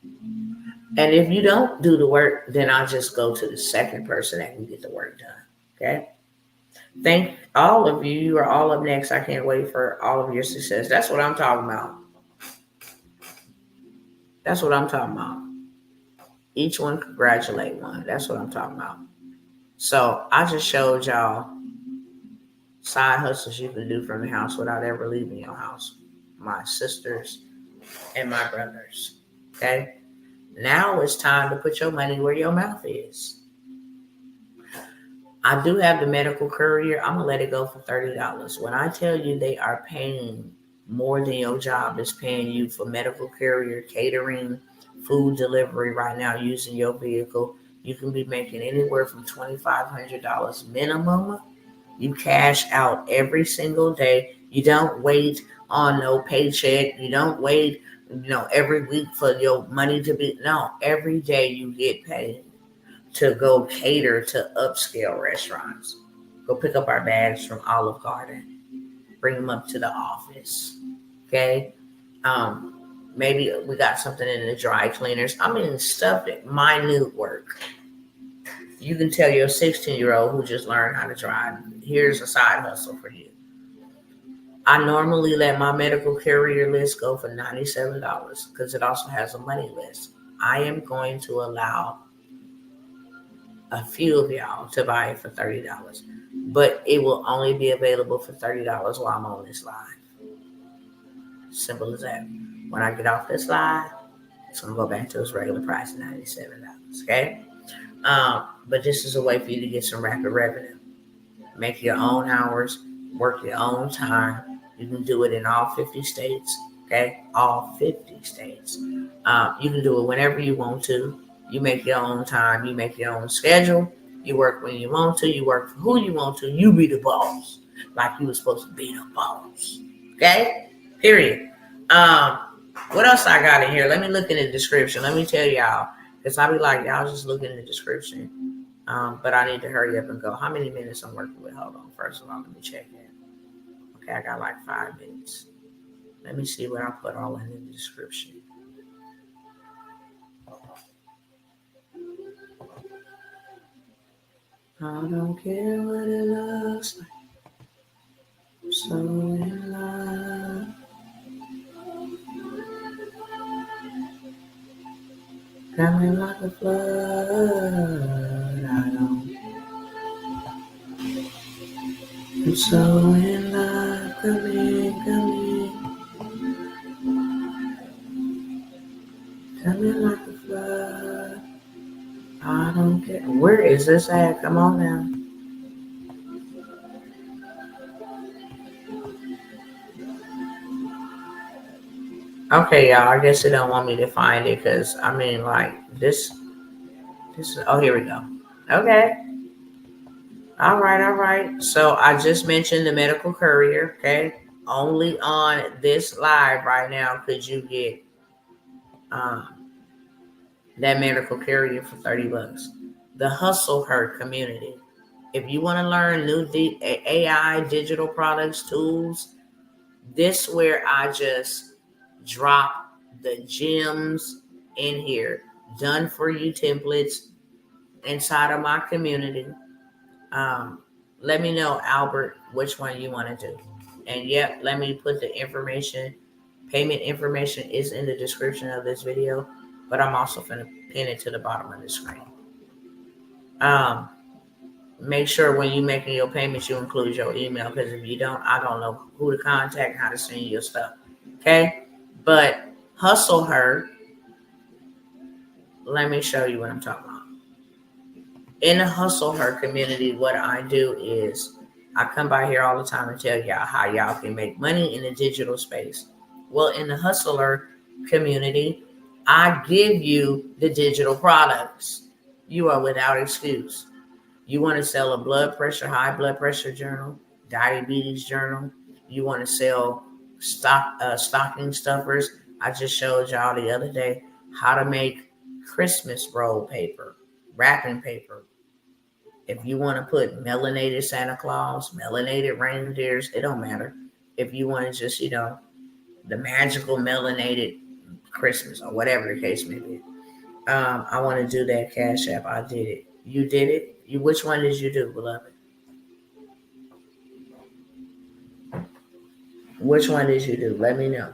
And if you don't do the work, then I'll just go to the second person that can get the work done. Okay? Thank all of you. You are all up next. I can't wait for all of your success. That's what I'm talking about. That's what I'm talking about. Each one congratulate one. That's what I'm talking about. So I just showed y'all side hustles you can do from the house without ever leaving your house. My sisters and my brothers. Okay? Now it's time to put your money where your mouth is. I do have the medical courier. I'm going to let it go for $30. When I tell you they are paying more than your job is paying you for medical courier, catering, food delivery right now using your vehicle, you can be making anywhere from $2,500 minimum. You cash out every single day. You don't wait on no paycheck. You don't wait, every week for your money to be. No, every day you get paid to go cater to upscale restaurants. Go pick up our bags from Olive Garden. Bring them up to the office. Okay? Maybe we got something in the dry cleaners. I mean, stuff that minute work. You can tell your 16-year-old who just learned how to drive, here's a side hustle for you. I normally let my medical carrier list go for $97 because it also has a money list. I am going to allow a few of y'all to buy it for $30, but it will only be available for $30 while I'm on this live. Simple as that. When I get off this live, it's going to go back to its regular price of $97, okay? But this is a way for you to get some rapid revenue. Make your own hours, work your own time. You can do it in all 50 states, okay? All 50 states. You can do it whenever you want to. You make your own time. You make your own schedule. You work when you want to. You work for who you want to. You be the boss, like you were supposed to be the boss, okay? Period. What else I got in here? Let me look in the description. Let me tell y'all, because I be like, y'all just look in the description. But I need to hurry up and go. How many minutes I'm working with? Hold on. First of all, let me check that. Okay, I got like 5 minutes. Let me see what I put all in the description. I don't care what it looks like. I'm so in love. Coming like a flood. I'm so in love. Come in. Coming like a flood. I don't get where is this at? Come on now. Okay, y'all. I guess they don't want me to find it because I mean, like this. This is. Oh, here we go. Okay. All right. All right. So I just mentioned the medical courier. Okay. Only on this live right now could you get um, that medical courier for $30. The HustleHer Community. If you want to learn new AI digital products tools, this where I just drop the gems in here, done for you templates inside of my community. Um, Let me know, Albert, which one you want to do. And yep, let me put the information, payment information is in the description of this video, but I'm also going to pin it to the bottom of the screen. Um, Make sure when you making your payments, you include your email, because if you don't, I don't know who to contact, how to send you your stuff. Okay. But Hustle Her, let me show you what I'm talking about. In the Hustle Her community, what I do is I come by here all the time and tell y'all how y'all can make money in the digital space. Well, in the Hustler community, I give you the digital products. You are without excuse. You want to sell a high blood pressure journal, diabetes journal. You want to sell stocking stuffers. I just showed y'all the other day how to make Christmas roll paper, wrapping paper. If you want to put melanated Santa Claus, melanated reindeers, it don't matter. If you want to just, the magical melanated Christmas or whatever the case may be. I want to do that Cash App. I did it. You did it. Which one did you do, beloved? Which one did you do? Let me know.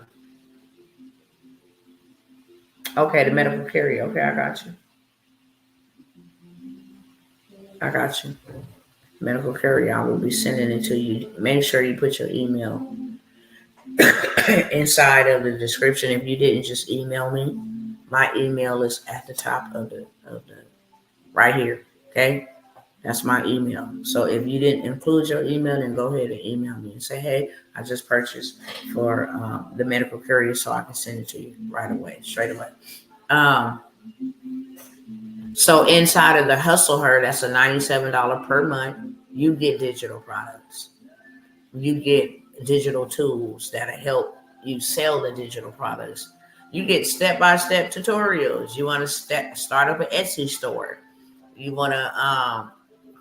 Okay, the medical carrier. Okay, I got you. I got you. Medical carrier. I will be sending it to you. Make sure you put your email inside of the description. If you didn't, just email me. My email is at the top of the right here. Okay, that's my email. So if you didn't include your email, then go ahead and email me and say, hey, I just purchased for the medical courier, so I can send it to you right away, straight away. Um, so inside of the Hustle Her, that's a $97 per month. You get digital products. You get digital tools that'll help you sell the digital products. You get step-by-step tutorials. You want to start up an Etsy store. You want to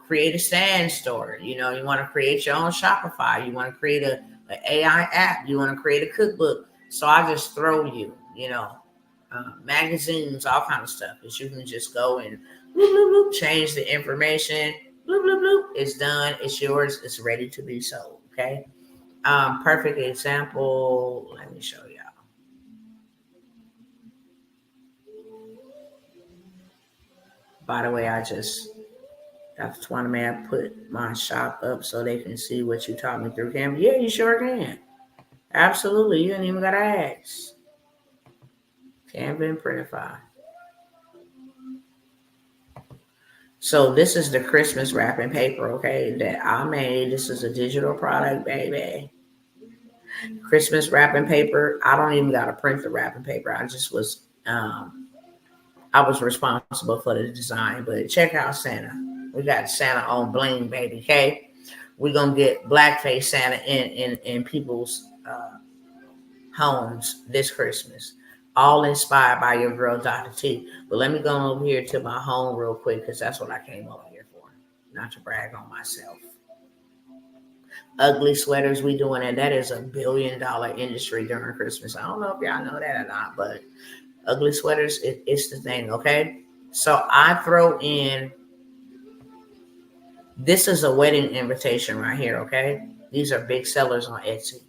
create a stand store. You want to create your own Shopify. You want to create an AI app. You want to create a cookbook. So I just throw you, magazines, all kind of stuff that you can just go and bloop, bloop, bloop, change the information. Bloop, bloop, bloop. It's done. It's yours. It's ready to be sold. Okay. Perfect example. Let me show y'all. By the way, Dr. Twana, may I put my shop up so they can see what you taught me through Canva? Yeah, you sure can. Absolutely. You ain't even got to ask. Canva and Printify. So this is the Christmas wrapping paper, okay, that I made. This is a digital product, baby. Christmas wrapping paper. I don't even got to print the wrapping paper. I was responsible for the design. But check out Santa. We got Santa on bling, baby, okay? We're going to get blackface Santa in people's homes this Christmas. All inspired by your girl, Dr. T. But let me go over here to my home real quick, because that's what I came over here for. Not to brag on myself. Ugly sweaters, we doing that. That is a $1 billion industry during Christmas. I don't know if y'all know that or not, but ugly sweaters, it's the thing, okay? So I throw in, this is a wedding invitation right here, okay? These are big sellers on Etsy.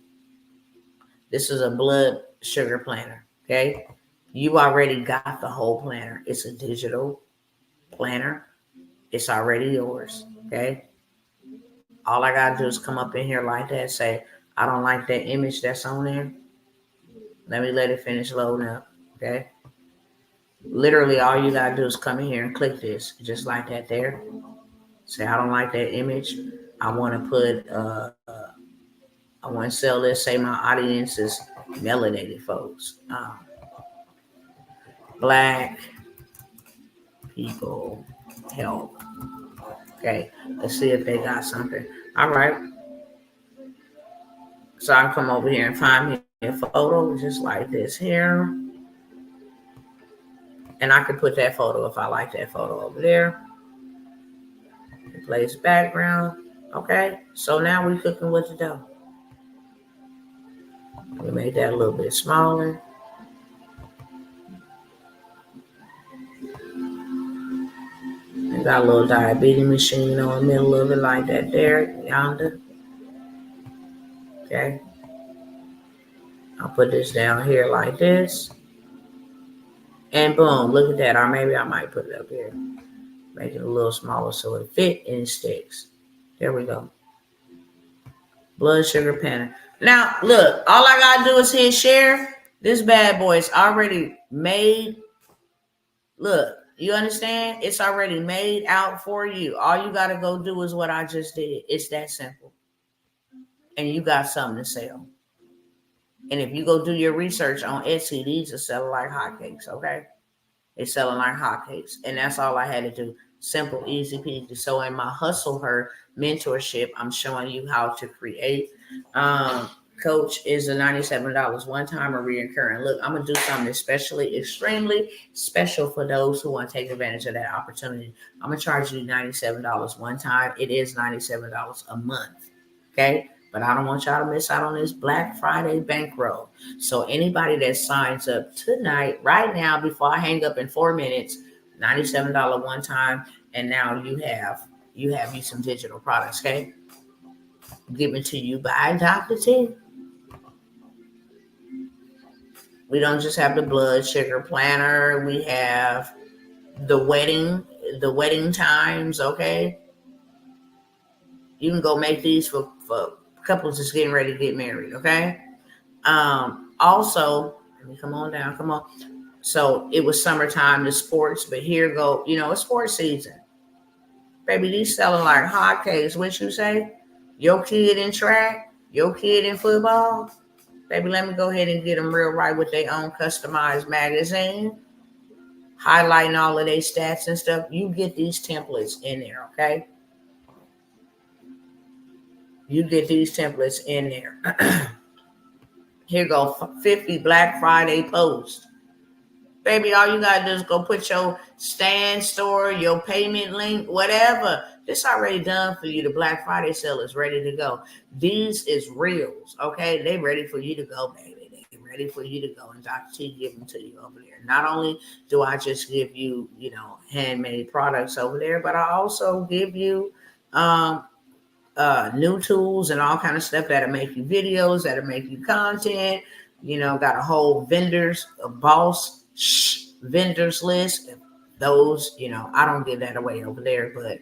This is a blood sugar planner, okay? You already got the whole planner. It's a digital planner. It's already yours, okay? All I got to do is come up in here like that, say, I don't like that image that's on there. Let me let it finish loading up, okay? Literally, all you gotta do is come in here and click this, just like that there. Say, I don't like that image. I want to put, I want to sell this. Say my audience is melanated folks, black people help. Okay, let's see if they got something. All right. So I come over here and find me a photo just like this here. And I can put that photo if I like that photo over there. Replace background. Okay, so now we're cooking with the dough. We made that a little bit smaller. I got a little diabetes machine on the middle of it like that there, yonder. Okay. I'll put this down here like this. And boom, look at that. Or maybe I might put it up here. Make it a little smaller so it fits and it sticks. There we go. Blood sugar panel. Now, look, all I got to do is hit share. This bad boy is already made. Look, you understand? It's already made out for you. All you got to go do is what I just did. It's that simple. And you got something to sell. And if you go do your research on Etsy, these are selling like hotcakes, okay? They're selling like hotcakes. And that's all I had to do. Simple, easy peasy. So in my HustleHer Mentorship, I'm showing you how to create. Coach is a $97 one time or reoccurring. Look, I'm going to do something especially, extremely special for those who want to take advantage of that opportunity. I'm going to charge you $97 one time. It is $97 a month, okay? But I don't want y'all to miss out on this Black Friday bankroll. So anybody that signs up tonight, right now, before I hang up in 4 minutes, $97 one time, and now you have you some digital products, okay? Given to you by Dr. T. We don't just have the blood sugar planner. We have the wedding times, okay? You can go make these for couples that's getting ready to get married, okay? Also, let me come on down, come on. So it was summertime, the sports, but here go, it's sports season. Baby, these selling like hotcakes. What you say? Your kid in track, your kid in football. Baby, let me go ahead and get them real right with their own customized magazine, highlighting all of their stats and stuff. You get these templates in there, okay? You get these templates in there. Here go 50 Black Friday posts. Baby, all you got to do is go put your stand store, your payment link, whatever. This already done for you. The Black Friday sale is ready to go. These is reels, okay? They ready for you to go, baby. They ready for you to go. And Dr. T give them to you over there. Not only do I just give you, handmade products over there, but I also give you new tools and all kind of stuff that'll make you videos, that'll make you content. Got a whole vendors list. Those, I don't give that away over there, but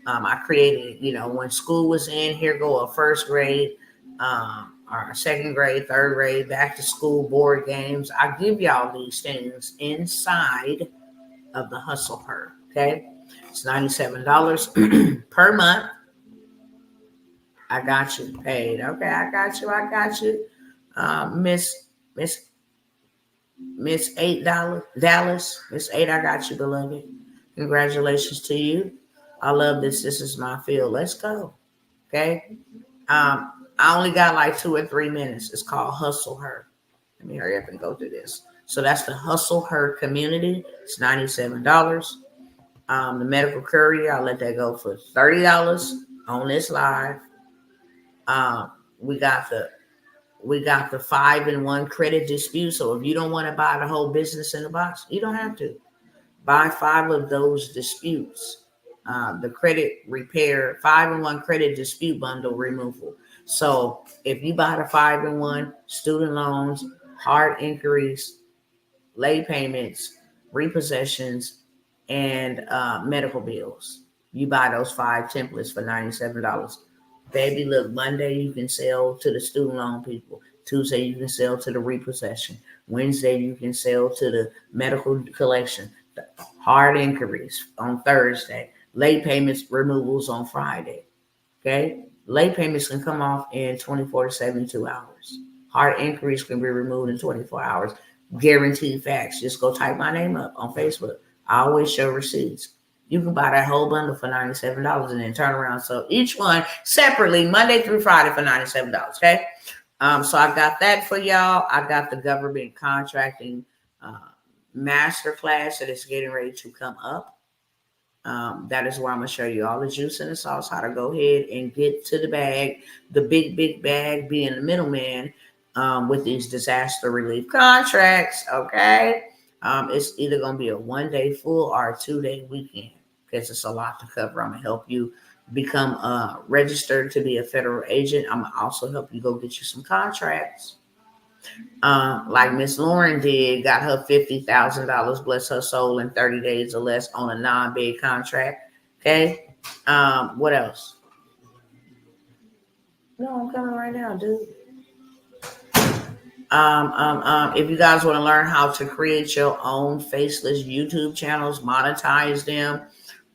I created, when school was in, here go a first grade, or second grade, third grade, back to school board games. I give y'all these things inside of the HustleHer, okay? It's $97 per month. I got you paid. Okay, I got you. Miss $8 Dallas. Miss 8, I got you, beloved. Congratulations to you. I love this. This is my field. Let's go. Okay. I only got like 2 or 3 minutes. It's called HustleHer. Let me hurry up and go through this. So that's the HustleHer Community. It's $97. The medical courier, I'll let that go for $30 on this live. We got the 5-in-1 credit dispute. So if you don't want to buy the whole business in a box, you don't have to. Buy 5 of those disputes. The credit repair, 5-in-1 credit dispute bundle removal. So if you buy the 5-in-1, student loans, hard inquiries, late payments, repossessions, and medical bills, you buy those 5 templates for $97. Baby, look, Monday you can sell to the student loan people. Tuesday you can sell to the repossession. Wednesday, you can sell to the medical collection. Hard inquiries on Thursday. Late payments removals on Friday. Okay? Late payments can come off in 24 to 72 hours. Hard inquiries can be removed in 24 hours. Guaranteed facts. Just go type my name up on Facebook. I always show receipts. You can buy that whole bundle for $97 and then turn around. So each one separately, Monday through Friday for $97. Okay. So I got that for y'all. I got the government contracting masterclass that is getting ready to come up. That is where I'm going to show you all the juice and the sauce, how to go ahead and get to the bag, the big bag, being the middleman with these disaster relief contracts. Okay. It's either going to be a 1-day full or a 2-day weekend because it's a lot to cover. I'm going to help you become registered to be a federal agent. I'm going to also help you go get you some contracts. Like Miss Lauren did, got her $50,000, bless her soul, in 30 days or less on a non-bid contract. Okay. What else? No, I'm coming right now, dude. If you guys want to learn how to create your own faceless YouTube channels, monetize them,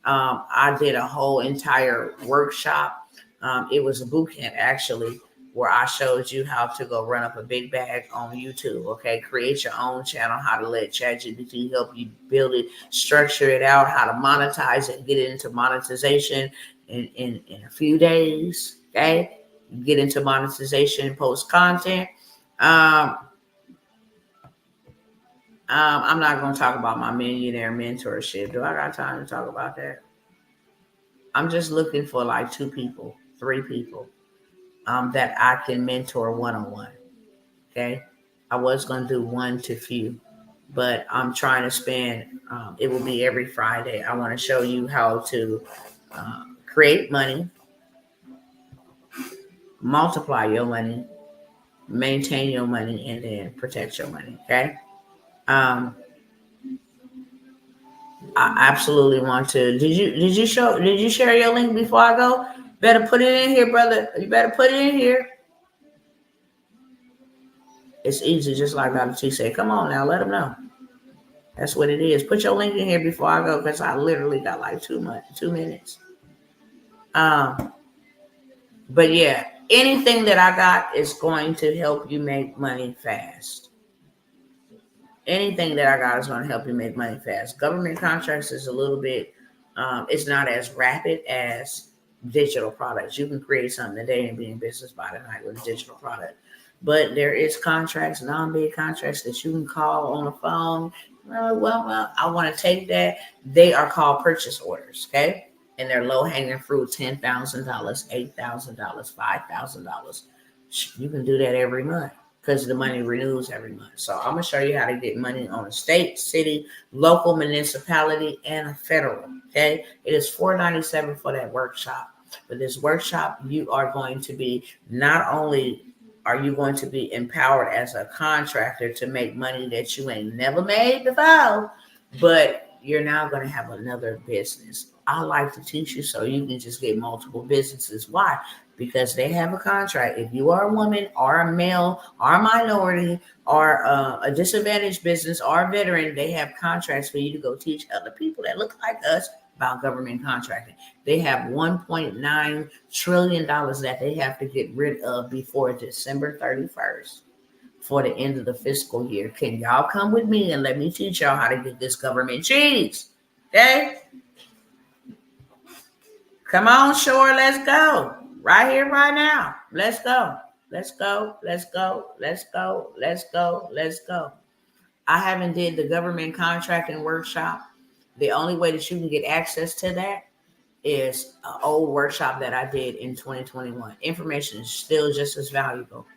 I did a whole entire workshop. It was a boot camp actually, where I showed you how to go run up a big bag on YouTube. Okay, create your own channel, how to let ChatGPT help you build it, structure it out, how to monetize it, get it into monetization in a few days. Okay, get into monetization, post content. I'm not going to talk about my millionaire mentorship. Do I got time to talk about that? I'm just looking for like 2 people, 3 people that I can mentor one-on-one. Okay. I was going to do 1 to few, but I'm trying to spend, it will be every Friday. I want to show you how to create money, multiply your money, maintain your money, and then protect your money. Okay. I absolutely want to. Did you share your link before I go? Better put it in here, brother. You better put it in here. It's easy, just like Dr. T said. Come on now, let them know. That's what it is. Put your link in here before I go, because I literally got like 2 minutes. But yeah, anything that I got is going to help you make money fast. Anything that I got is going to help you make money fast. Government contracts is a little bit, it's not as rapid as digital products. You can create something today and be in business by the night with a digital product. But there is contracts, non-bid contracts that you can call on the phone. Well, I want to take that. They are called purchase orders, okay? And they're low-hanging fruit, $10,000, $8,000, $5,000. You can do that every month because the money renews every month. So I'm going to show you how to get money on a state, city, local, municipality, and a federal, okay? It is $497 for that workshop. For this workshop, you are going to be, not only are you going to be empowered as a contractor to make money that you ain't never made before, but you're now going to have another business. I like to teach you so you can just get multiple businesses. Why? Because they have a contract. If you are a woman or a male or a minority or a disadvantaged business or a veteran, they have contracts for you to go teach other people that look like us about government contracting. They have $1.9 trillion that they have to get rid of before December 31st for the end of the fiscal year. Can y'all come with me and let me teach y'all how to get this government cheese? Okay? Come on, Shore, let's go. Right here, right now. Let's go. Let's go. Let's go. Let's go. Let's go. Let's go. I haven't did the government contracting workshop. The only way that you can get access to that is an old workshop that I did in 2021. Information is still just as valuable.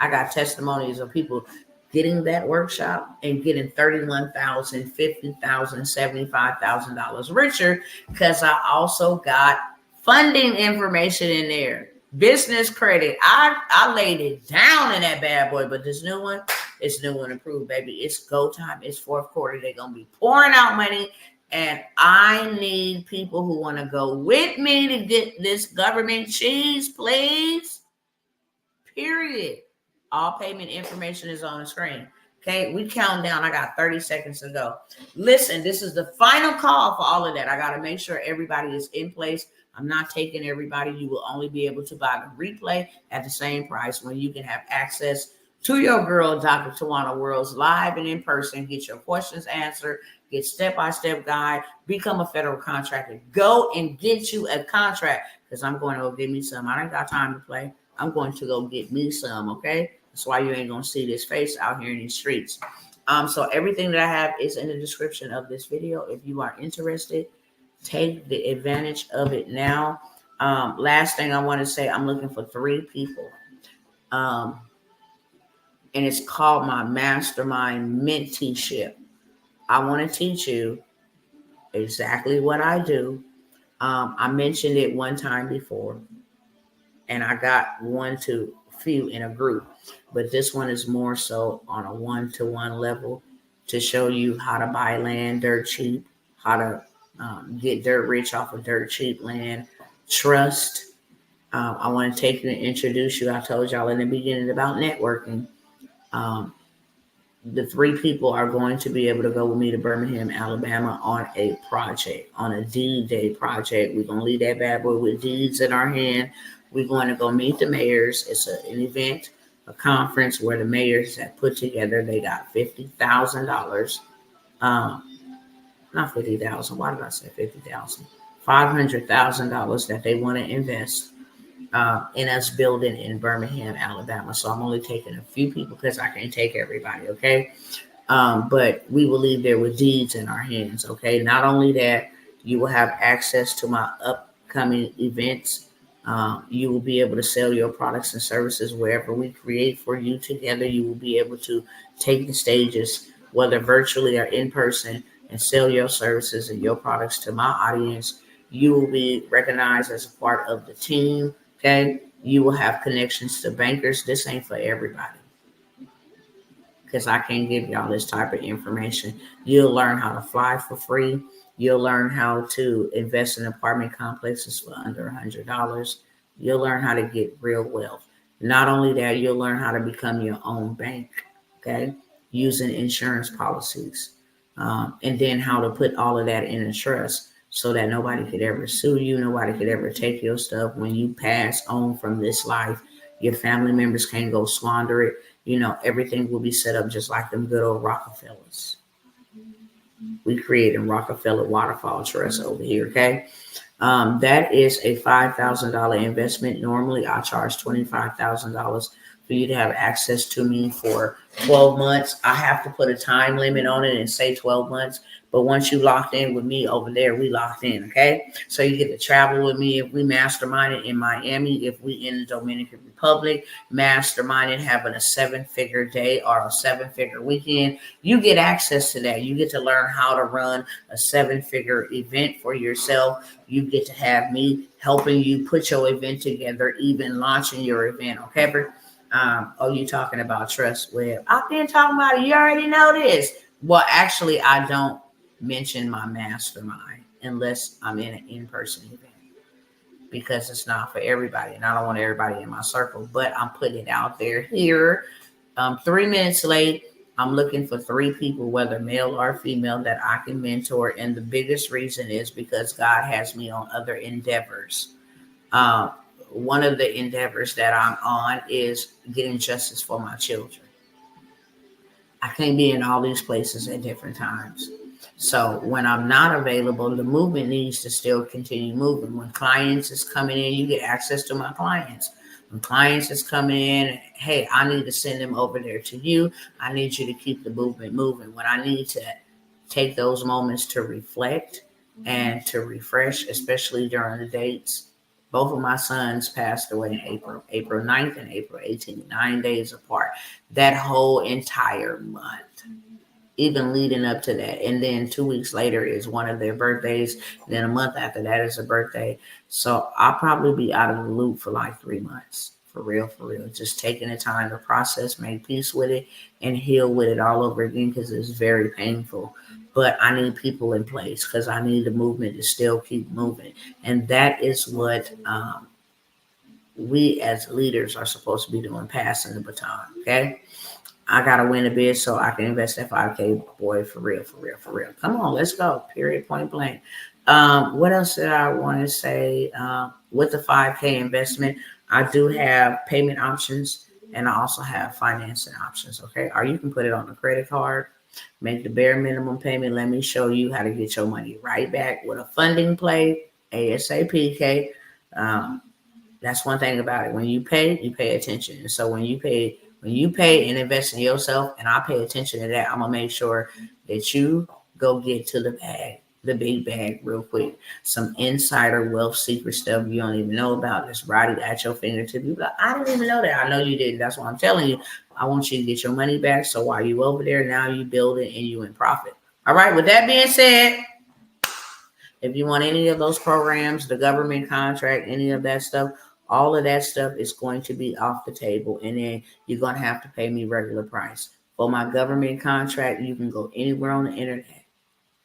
I got testimonies of people getting that workshop and getting $31,000, $50,000, $75,000 richer because I also got funding information in there. Business credit. I laid it down in that bad boy, but this new one, it's new and approved, baby. It's go time. It's fourth quarter. They're going to be pouring out money. And I need people who want to go with me to get this government cheese, please. Period. All payment information is on the screen. Okay, we count down. I got 30 seconds to go. Listen, this is the final call for all of that. I got to make sure everybody is in place. I'm not taking everybody. You will only be able to buy the replay at the same price when you can have access to your girl, Dr. Tawana Worlds, live and in person. Get your questions answered, get step-by-step guide, become a federal contractor. Go and get you a contract, because I'm going to go get me some. I ain't got time to play. I'm going to go get me some, okay? That's why you ain't going to see this face out here in these streets. So everything that I have is in the description of this video. If you are interested, take the advantage of it now. Last thing I want to say, I'm looking for 3 people. And it's called my Mastermind Mentorship. I want to teach you exactly what I do. I mentioned it one time before, and I got 1 to few in a group, but this one is more so on a 1-to-1 level to show you how to buy land dirt cheap, how to get dirt rich off of dirt cheap land, trust. I want to take you and introduce you. I told y'all in the beginning about networking. The 3 people are going to be able to go with me to Birmingham, Alabama on a project, on a deed day project. We're going to leave that bad boy with deeds in our hand. We're going to go meet the mayors. It's an event, a conference where the mayors have put together. They got $50,000. Not 50,000. Why did I say 50,000? $500,000 that they want to invest in us building in Birmingham, Alabama. So I'm only taking a few people because I can't take everybody, okay? But we will leave there with deeds in our hands, okay? Not only that, you will have access to my upcoming events. You will be able to sell your products and services wherever we create for you together. You will be able to take the stages, whether virtually or in person, and sell your services and your products to my audience. You will be recognized as a part of the team. Okay, you will have connections to bankers. This ain't for everybody, because I can't give y'all this type of information. You'll learn how to fly for free. You'll learn how to invest in apartment complexes for under $100. You'll learn how to get real wealth. Not only that, you'll learn how to become your own bank, okay, using insurance policies, and then how to put all of that in a trust, so that nobody could ever sue you. Nobody could ever take your stuff when you pass on from this life. Your family members can't go squander it. You know, everything will be set up just like them good old Rockefellers. We created Rockefeller Waterfall Trust over here, okay? That is a $5,000 investment. Normally, I charge $25,000 for you to have access to me for 12 months. I have to put a time limit on it and say 12 months. But once you locked in with me over there, we locked in, okay? So you get to travel with me if we masterminded in Miami, if we in the Dominican Republic, masterminded having a 7-figure day or a 7-figure weekend. You get access to that. You get to learn how to run a 7-figure event for yourself. You get to have me helping you put your event together, even launching your event, okay? You talking about trust? Well, I've been talking about it. You already know this. Well, actually, I don't mention my mastermind unless I'm in an in-person event, because it's not for everybody, and I don't want everybody in my circle. But I'm putting it out there here. 3 minutes late. I'm looking for 3 people, whether male or female, that I can mentor. And the biggest reason is because God has me on other endeavors. One of the endeavors that I'm on is getting justice for my children. I can't be in all these places at different times. So when I'm not available, the movement needs to still continue moving. When clients is coming in, you get access to my clients. When clients is coming in, hey, I need to send them over there to you. I need you to keep the movement moving. When I need to take those moments to reflect and to refresh, especially during the dates. Both of my sons passed away in April 9th and April 18th, 9 days apart. That whole entire month, even leading up to that. And then 2 weeks later is one of their birthdays. Then a month after that is a birthday. So I'll probably be out of the loop for like 3 months. For real. Just taking the time to process, make peace with it, and heal with it all over again, because it's very painful. But I need people in place, because I need the movement to still keep moving. And that is what we as leaders are supposed to be doing, passing the baton, okay? I gotta win a bid so I can invest that 5K, boy, for real, for real, for real. Come on, let's go. Period, point blank. What else did I want to say? With the 5K investment, I do have payment options and I also have financing options. Okay. Or you can put it on a credit card, make the bare minimum payment. Let me show you how to get your money right back with a funding play, ASAP. Okay. Um, that's one thing about it. When you pay attention. And so when you pay and invest in yourself, and I pay attention to that, I'm gonna make sure that you go get to the bag, the big bag, real quick. Some insider wealth secret stuff you don't even know about. That's right at your fingertips. You like, I didn't even know that. I know you didn't. That's why I'm telling you. I want you to get your money back. So while you over there, now you build it and you in profit. All right. With that being said, if you want any of those programs, the government contract, any of that stuff, all of that stuff is going to be off the table. And then you're going to have to pay me regular price. For my government contract, you can go anywhere on the internet.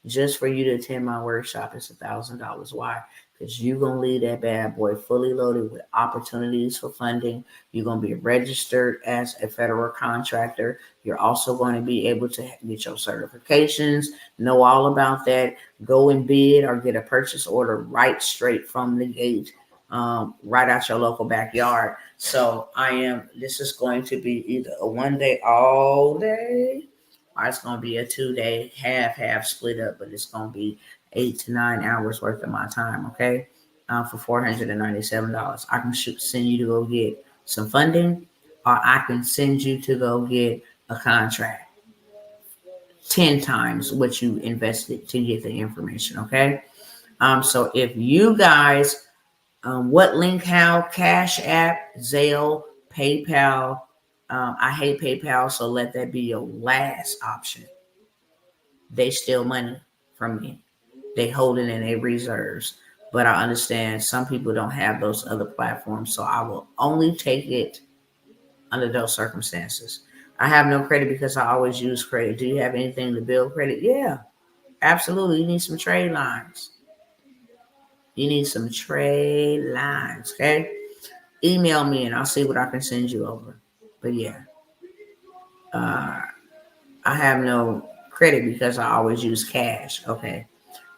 Just for you to attend my workshop, it's $1,000. Why? Because you're going to leave that bad boy fully loaded with opportunities for funding. You're going to be registered as a federal contractor. You're also going to be able to get your certifications, know all about that, go and bid or get a purchase order right straight from the gate, right out your local backyard. So this is going to be either a 1 day, all day, or it's going to be a 2 day, half split up, but it's going to be 8 to 9 hours worth of my time, okay? For $497. I can send you to go get some funding, or I can send you to go get a contract. 10 times what you invested to get the information, okay? So if you guys, what link, how, Cash App, Zelle, PayPal, I hate PayPal, so let that be your last option. They steal money from me. They hold it in their reserves. But I understand some people don't have those other platforms, so I will only take it under those circumstances. I have no credit because I always use credit. Do you have anything to build credit? Yeah, absolutely. You need some trade lines. Okay? Email me and I'll see what I can send you over. But yeah, I have no credit because I always use cash. Okay.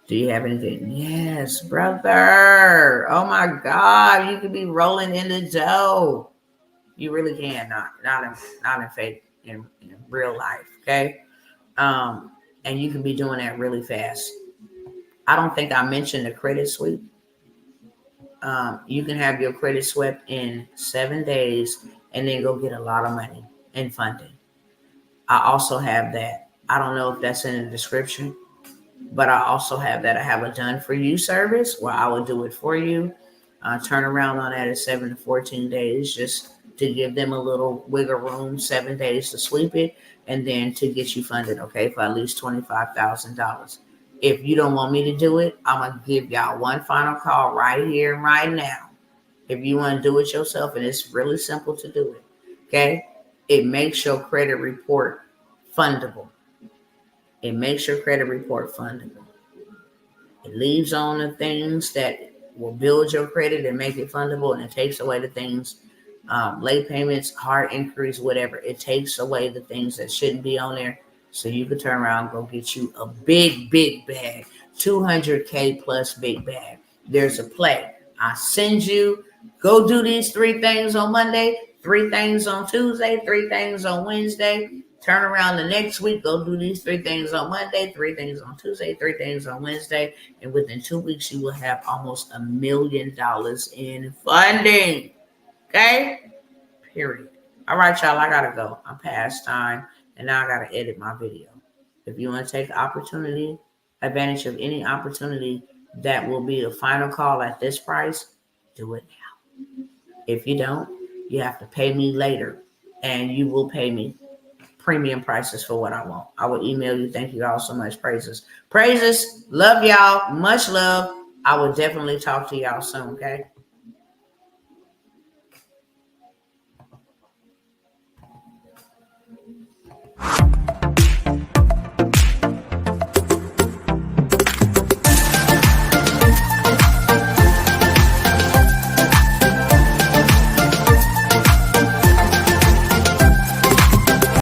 Do you have anything? Yes, brother. Oh my God, you could be rolling in the dough. You really can. Not in fake, in real life. Okay. And you can be doing that really fast. I don't think I mentioned the credit sweep. You can have your credit swept in 7 days and then go get a lot of money in funding. I also have that. I don't know if that's in the description, but I also have that. I have a done for you service where I will do it for you. Turn around on that at 7 to 14 days, just to give them a little wiggle room, 7 days to sweep it, and then to get you funded, okay, for at least $25,000. If you don't want me to do it, I'm going to give y'all one final call right here and right now. If you want to do it yourself, and it's really simple to do it, okay? It makes your credit report fundable. It makes your credit report fundable. It leaves on the things that will build your credit and make it fundable, and it takes away the things, late payments, hard increase, whatever. It takes away the things that shouldn't be on there, so you can turn around and go get you a big bag, 200K plus big bag. There's a play. I send you, go do these 3 things on Monday, 3 things on Tuesday, 3 things on Wednesday. Turn around the next week, go do these 3 things on Monday, 3 things on Tuesday, 3 things on Wednesday. And within 2 weeks, you will have almost $1 million in funding. Okay? Period. All right, y'all, I got to go. I'm past time, and now I got to edit my video. If you want to take advantage of any opportunity that will be the final call at this price, do it now. If you don't, you have to pay me later, and you will pay me premium prices for what I want. I will email you. Thank you all so much. Praises. Love y'all. Much love. I will definitely talk to y'all soon. Okay.